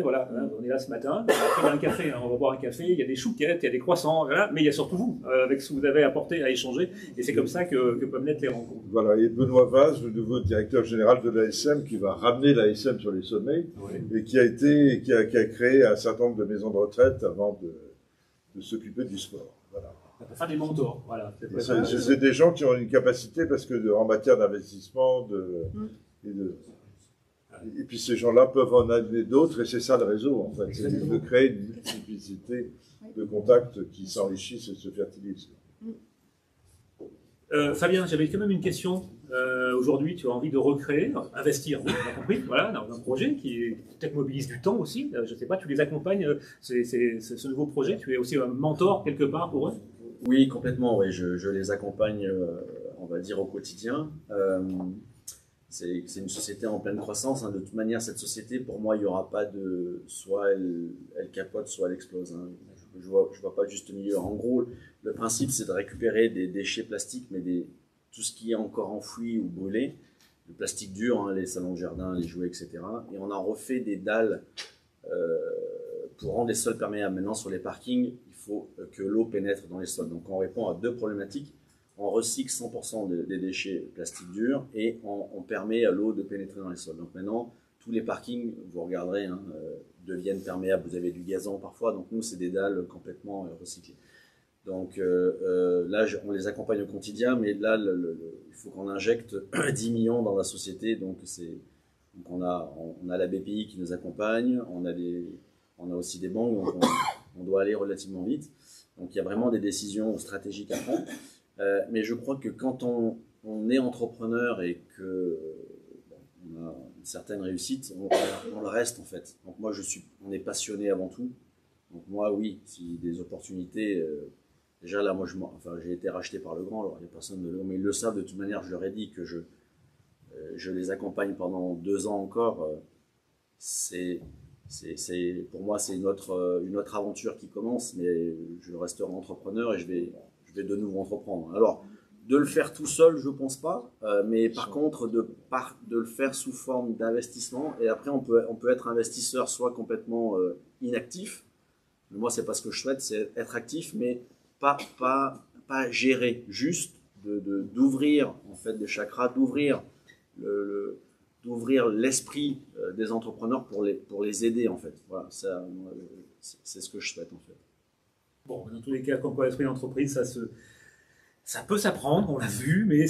S1: voilà, on est là ce matin, après il y a un café, on va boire un café, il y a des chouquettes, il y a des croissants, voilà, mais il y a surtout vous, avec ce que vous avez apporté à échanger, et c'est comme ça que peuvent naître les rencontres.
S4: Voilà, et Benoît Vaz, le nouveau directeur général de l'ASM, qui va ramener l'ASM sur les sommets, et qui a créé un certain nombre de maisons de retraite avant de s'occuper du sport. Voilà.
S1: Enfin, des mentors, voilà.
S4: C'est des gens qui ont une capacité, parce que en matière d'investissement, Et puis ces gens-là peuvent en amener d'autres, et c'est ça le réseau, en fait. C'est de créer une multiplicité de contacts qui s'enrichissent et se fertilisent.
S1: Fabien, j'avais quand même une question. Aujourd'hui, tu as envie de recréer, investir, on a compris, voilà, dans un projet qui peut-être mobilise du temps aussi. Je ne sais pas, tu les accompagnes, ce nouveau projet, tu es aussi un mentor quelque part pour eux?
S5: Oui, complètement, oui, je les accompagne, on va dire, au quotidien. C'est une société en pleine croissance. Hein. De toute manière, cette société, pour moi, il n'y aura pas de... Soit elle capote, soit elle explose. Hein. Je vois pas le juste milieu. En gros, le principe, c'est de récupérer des déchets plastiques, mais tout ce qui est encore enfoui ou brûlé, le plastique dur, hein, les salons de jardin, les jouets, etc. Et on en refait des dalles pour rendre les sols perméables. Maintenant, sur les parkings, il faut que l'eau pénètre dans les sols. Donc, on répond à deux problématiques. On recycle 100% des déchets plastiques durs et on permet à l'eau de pénétrer dans les sols. Donc maintenant, tous les parkings, vous regarderez, hein, deviennent perméables. Vous avez du gazon parfois, donc nous, c'est des dalles complètement recyclées. Donc là, on les accompagne au quotidien, mais là, il faut qu'on injecte 10 millions dans la société. Donc on a la BPI qui nous accompagne, on a aussi des banques, donc on doit aller relativement vite. Donc il y a vraiment des décisions stratégiques à prendre. Mais je crois que quand on est entrepreneur et que on a une certaine réussite, on le reste en fait. Donc moi, on est passionné avant tout. Donc moi, oui, si des opportunités, déjà là, moi, j'ai été racheté par Legrand, alors il n'y a personne de Legrand, mais ils le savent de toute manière. Je leur ai dit que je les accompagne pendant 2 ans encore. Pour moi, c'est une autre aventure qui commence, mais je resterai entrepreneur et je vais de nouveau entreprendre. Alors, de le faire tout seul, je ne pense pas, mais par contre, de le faire sous forme d'investissement, et après, on peut être investisseur soit complètement inactif, mais moi, c'est pas ce que je souhaite, c'est être actif, mais pas gérer, juste d'ouvrir en fait des chakras, d'ouvrir l'esprit des entrepreneurs pour les aider en fait. Voilà, c'est ce que je souhaite en fait.
S1: Bon, dans tous les cas, comme quoi l'esprit d'entreprise, ça peut s'apprendre, on l'a vu, mais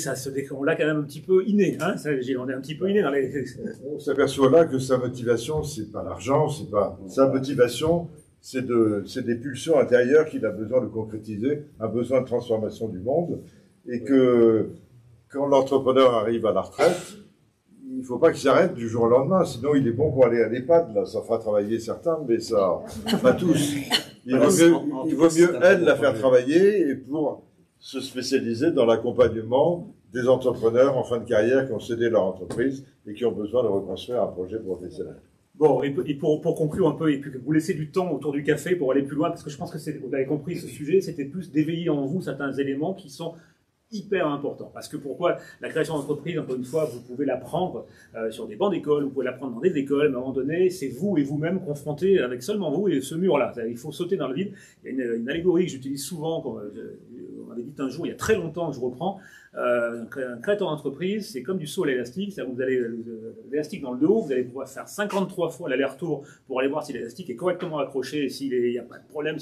S1: on l'a quand même un petit peu inné. Hein, on est un petit peu inné dans les...
S4: On s'aperçoit là que sa motivation, c'est pas l'argent, c'est pas sa motivation, c'est des pulsions intérieures qu'il a besoin de concrétiser, un besoin de transformation du monde, et que quand l'entrepreneur arrive à la retraite, il ne faut pas qu'il s'arrête du jour au lendemain, sinon il est bon pour aller à l'EHPAD, là, ça fera travailler certains, mais ça, pas tous. Il vaut mieux elle la faire travailler et pour se spécialiser dans l'accompagnement des entrepreneurs en fin de carrière qui ont cédé leur entreprise et qui ont besoin de reconstruire un projet professionnel.
S1: Bon, et pour conclure un peu, et puis vous laisser du temps autour du café pour aller plus loin, parce que je pense que vous avez compris ce sujet, c'était plus d'éveiller en vous certains éléments qui sont hyper important. Parce que pourquoi la création d'entreprise, encore une fois, vous pouvez l'apprendre sur des bancs d'école, vous pouvez l'apprendre dans des écoles, mais à un moment donné, c'est vous et vous-même confrontés avec seulement vous et ce mur-là. Il faut sauter dans le vide. Il y a une allégorie que j'utilise souvent, on m'avait dit un jour, il y a très longtemps que je reprends, un créateur d'entreprise, c'est comme du saut à l'élastique, c'est-à-dire que vous avez l'élastique dans le dos, vous allez pouvoir faire 53 fois l'aller-retour pour aller voir si l'élastique est correctement accroché, et s'il n'y a pas de problème,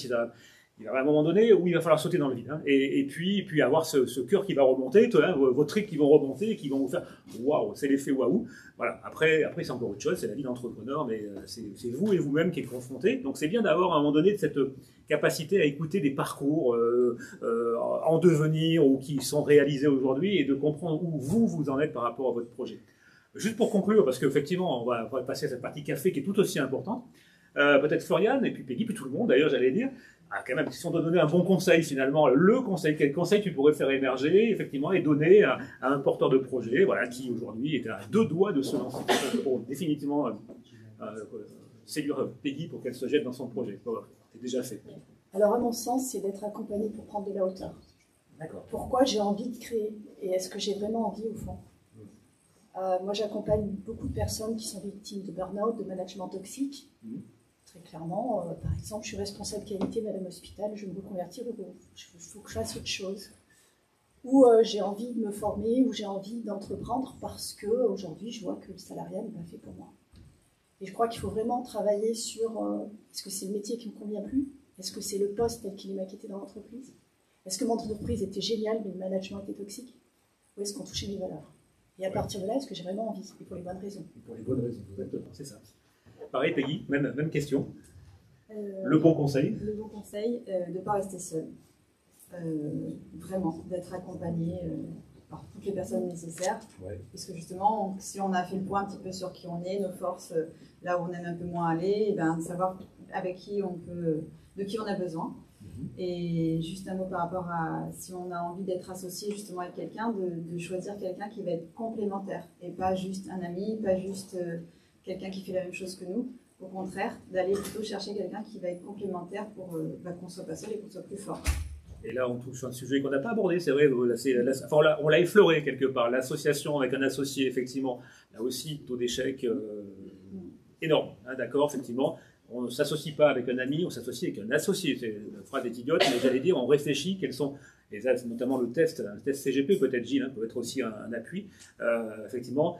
S1: il y a un moment donné où il va falloir sauter dans le vide. Hein, et puis avoir ce cœur qui va remonter, vos tripes qui vont remonter et qui vont vous faire waouh, c'est l'effet waouh. Voilà. Après c'est encore autre chose, c'est la vie d'entrepreneur, mais c'est vous et vous-même qui êtes confrontés. Donc c'est bien d'avoir à un moment donné cette capacité à écouter des parcours en devenir ou qui sont réalisés aujourd'hui et de comprendre où vous en êtes par rapport à votre projet. Juste pour conclure, parce qu'effectivement, on va passer à cette partie café qui est tout aussi importante. Peut-être Florian et puis Peggy, puis tout le monde d'ailleurs, j'allais dire. Quand même, si on doit donner un bon conseil finalement, quel conseil tu pourrais faire émerger effectivement et donner à un porteur de projet, voilà, qui aujourd'hui est à 2 doigts de se lancer pour définitivement séduire Peggy pour qu'elle se jette dans son projet. Voilà, c'est déjà fait.
S2: Alors à mon sens, c'est d'être accompagné pour prendre de la hauteur.
S1: D'accord.
S2: Pourquoi j'ai envie de créer et est-ce que j'ai vraiment envie au fond? Moi, j'accompagne beaucoup de personnes qui sont victimes de burn-out, de management toxique. Très clairement, par exemple, je suis responsable qualité Madame Hospital, je vais me reconvertir au groupe. Il faut que je fasse autre chose. Ou j'ai envie de me former, ou j'ai envie d'entreprendre parce qu'aujourd'hui, je vois que le salariat n'est pas fait pour moi. Et je crois qu'il faut vraiment travailler sur est-ce que c'est le métier qui ne me convient plus? Est-ce que c'est le poste tel qu'il est maquetté dans l'entreprise? Est-ce que mon entreprise était géniale, mais le management était toxique? Ou est-ce qu'on touchait mes valeurs? Et à partir de là, est-ce que j'ai vraiment envie? Et pour les bonnes raisons.
S1: Et pour les bonnes raisons, exactement, c'est ça. Pareil, Peggy, même question. Le bon conseil?
S3: Le bon conseil, de ne pas rester seul. Vraiment, d'être accompagné par toutes les personnes nécessaires.
S1: Ouais.
S3: Parce que justement, si on a fait le point un petit peu sur qui on est, nos forces, là où on aime un peu moins aller, et ben, de savoir avec qui on peut, de qui on a besoin. Et juste un mot par rapport à si on a envie d'être associé justement avec quelqu'un, de choisir quelqu'un qui va être complémentaire et pas juste un ami, pas juste quelqu'un qui fait la même chose que nous. Au contraire, d'aller plutôt chercher quelqu'un qui va être complémentaire pour qu'on soit pas seul et qu'on soit plus fort.
S1: Et là, on touche un sujet qu'on n'a pas abordé, c'est vrai. On l'a effleuré quelque part. L'association avec un associé, effectivement, là aussi, taux d'échec énorme. Hein, d'accord, effectivement. On ne s'associe pas avec un ami, on s'associe avec un associé. La phrase est idiote, mais j'allais dire, on réfléchit quels sont, et ça, notamment le test CGP, peut-être Gilles, hein, peut être aussi un appui. Effectivement,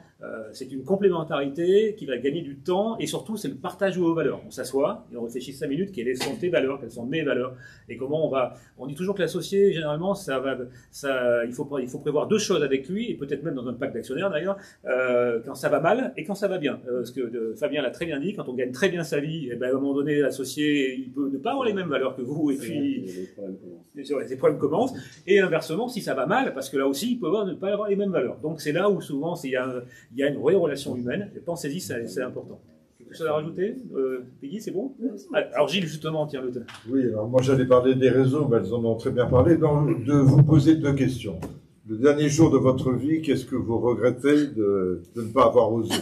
S1: c'est une complémentarité qui va gagner du temps, et surtout, c'est le partage de vos valeurs. On s'assoit et on réfléchit 5 minutes, quelles sont tes valeurs, quelles sont mes valeurs, et comment on va. On dit toujours que l'associé, généralement, il faut prévoir deux choses avec lui, et peut-être même dans un pacte d'actionnaires d'ailleurs, quand ça va mal et quand ça va bien. Parce que Fabien l'a très bien dit, quand on gagne très bien sa vie, et ben, à un moment donné, l'associé, il peut ne pas avoir les mêmes valeurs que vous, et puis les problèmes commencent. Et inversement, si ça va mal, parce que là aussi, il peut ne pas avoir les mêmes valeurs. Donc c'est là où souvent il y a une vraie relation humaine. Et pensez-y, c'est important. Quelque chose à rajouter, Peggy, c'est bon? Alors Gilles, justement, tiens le temps.
S4: Oui, alors moi j'allais parler des réseaux, mais elles en ont très bien parlé. Donc, de vous poser deux questions. Le dernier jour de votre vie, qu'est-ce que vous regrettez de ne pas avoir osé?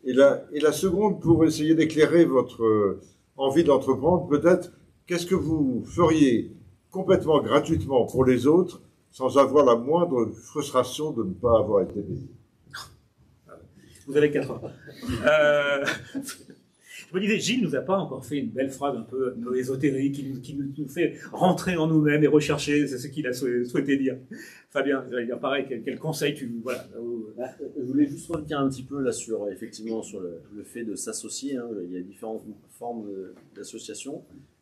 S4: Et la seconde, pour essayer d'éclairer votre envie d'entreprendre, peut-être, qu'est-ce que vous feriez complètement gratuitement pour les autres, sans avoir la moindre frustration de ne pas avoir été payé?
S1: Vous avez 4 ans. Je me disais, Gilles nous a pas encore fait une belle phrase un peu ésotérique qui nous fait rentrer en nous-mêmes et rechercher, c'est ce qu'il a souhaité dire. Fabien, j'allais dire pareil, quel conseil voilà.
S5: Je voulais juste revenir un petit peu là sur le fait de s'associer. Hein. Il y a différentes formes d'association.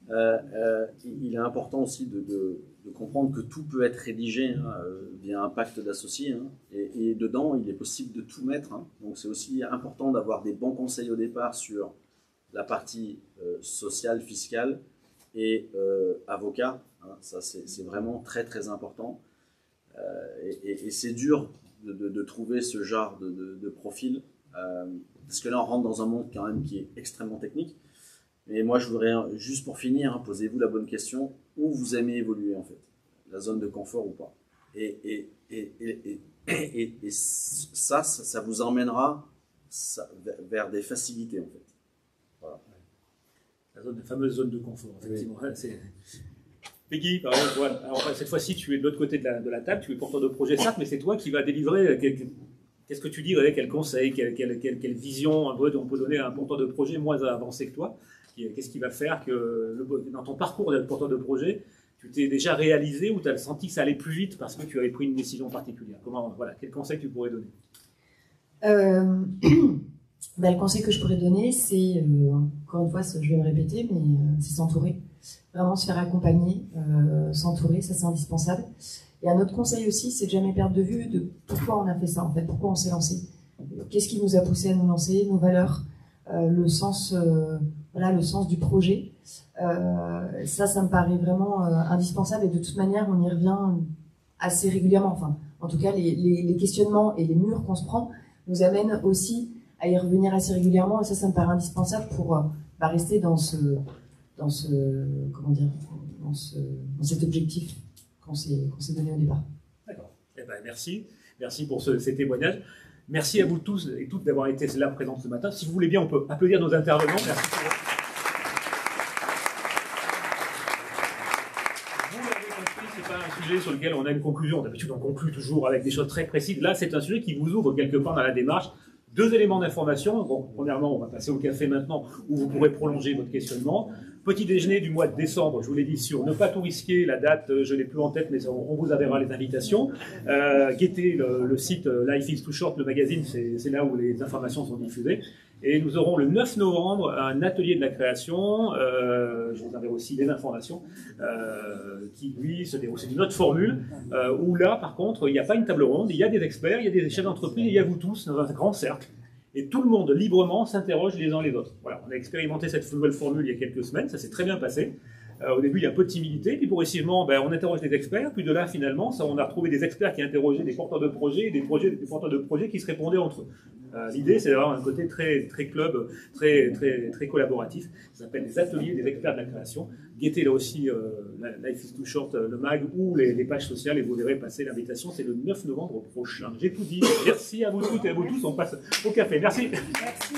S5: Il est important aussi de comprendre que tout peut être rédigé via un pacte d'associés. Hein, et dedans, il est possible de tout mettre. Hein. Donc c'est aussi important d'avoir des bons conseils au départ sur la partie sociale, fiscale et avocat. Hein, ça, c'est vraiment très, très important. Et c'est dur de trouver ce genre de profil. Parce que là, on rentre dans un monde quand même qui est extrêmement technique. Mais moi, je voudrais, juste pour finir, posez-vous la bonne question, où vous aimez évoluer en fait, la zone de confort ou pas. Et ça vous emmènera vers des facilités en fait. Voilà.
S1: La fameuse zone de confort, effectivement. Oui. Peggy, par exemple, voilà. Alors, cette fois-ci, tu es de l'autre côté de la table, tu es porteur de projet, certes, mais c'est toi qui vas délivrer. Qu'est-ce que tu dirais, quel conseil, quelle vision on peut donner à un porteur de projet moins avancé que toi? Qu'est-ce qui va faire que dans ton parcours de porteur de projet, tu t'es déjà réalisé ou tu as senti que ça allait plus vite parce que tu avais pris une décision particulière? Quel conseil tu pourrais donner?
S6: Le conseil que je pourrais donner, c'est, encore une fois, je vais me répéter, mais c'est s'entourer. Vraiment se faire accompagner, s'entourer, ça c'est indispensable. Et un autre conseil aussi, c'est de jamais perdre de vue de pourquoi on a fait ça, en fait, pourquoi on s'est lancé. Qu'est-ce qui nous a poussé à nous lancer, nos valeurs, le sens du projet. Ça me paraît vraiment indispensable et de toute manière, on y revient assez régulièrement. Enfin, en tout cas, les questionnements et les murs qu'on se prend nous amènent aussi à y revenir assez régulièrement et ça me paraît indispensable pour rester dans cet objectif qu'on s'est donné au départ.
S1: D'accord. Eh ben, merci pour ces témoignages. Merci à vous tous et toutes d'avoir été là présents ce matin. Si vous voulez bien, on peut applaudir nos intervenants. Merci. Vous l'avez compris, ce n'est pas un sujet sur lequel on a une conclusion. D'habitude, on conclut toujours avec des choses très précises. Là, c'est un sujet qui vous ouvre quelque part dans la démarche. 2 éléments d'information. Bon, premièrement, on va passer au café maintenant où vous pourrez prolonger votre questionnement. Petit déjeuner du mois de décembre, je vous l'ai dit, sur ne pas tout risquer. La date, je ne l'ai plus en tête, mais on vous enverra les invitations. Guettez le site Life is Too Short, le magazine, c'est là où les informations sont diffusées. Et nous aurons le 9 novembre un atelier de la création, je vous enverrai aussi les informations, qui lui se déroule. C'est une autre formule, où là par contre il n'y a pas une table ronde, il y a des experts, il y a des chefs d'entreprise, il y a vous tous dans un grand cercle. Et tout le monde librement s'interroge les uns les autres. Voilà, on a expérimenté cette nouvelle formule il y a quelques semaines, ça s'est très bien passé. Au début, il y a un peu de timidité, puis progressivement, on interroge les experts, puis de là, finalement, on a retrouvé des experts qui interrogeaient des porteurs de projets, et des porteurs de projets qui se répondaient entre eux. L'idée, c'est d'avoir un côté très club, très collaboratif. Ça s'appelle les ateliers des experts de la création. Guettez là aussi Life is Too Short, le mag, ou les pages sociales, et vous verrez passer l'invitation. C'est le 9 novembre prochain. J'ai tout dit. Merci à vous toutes et à vous tous. On passe au café. Merci.
S2: Merci.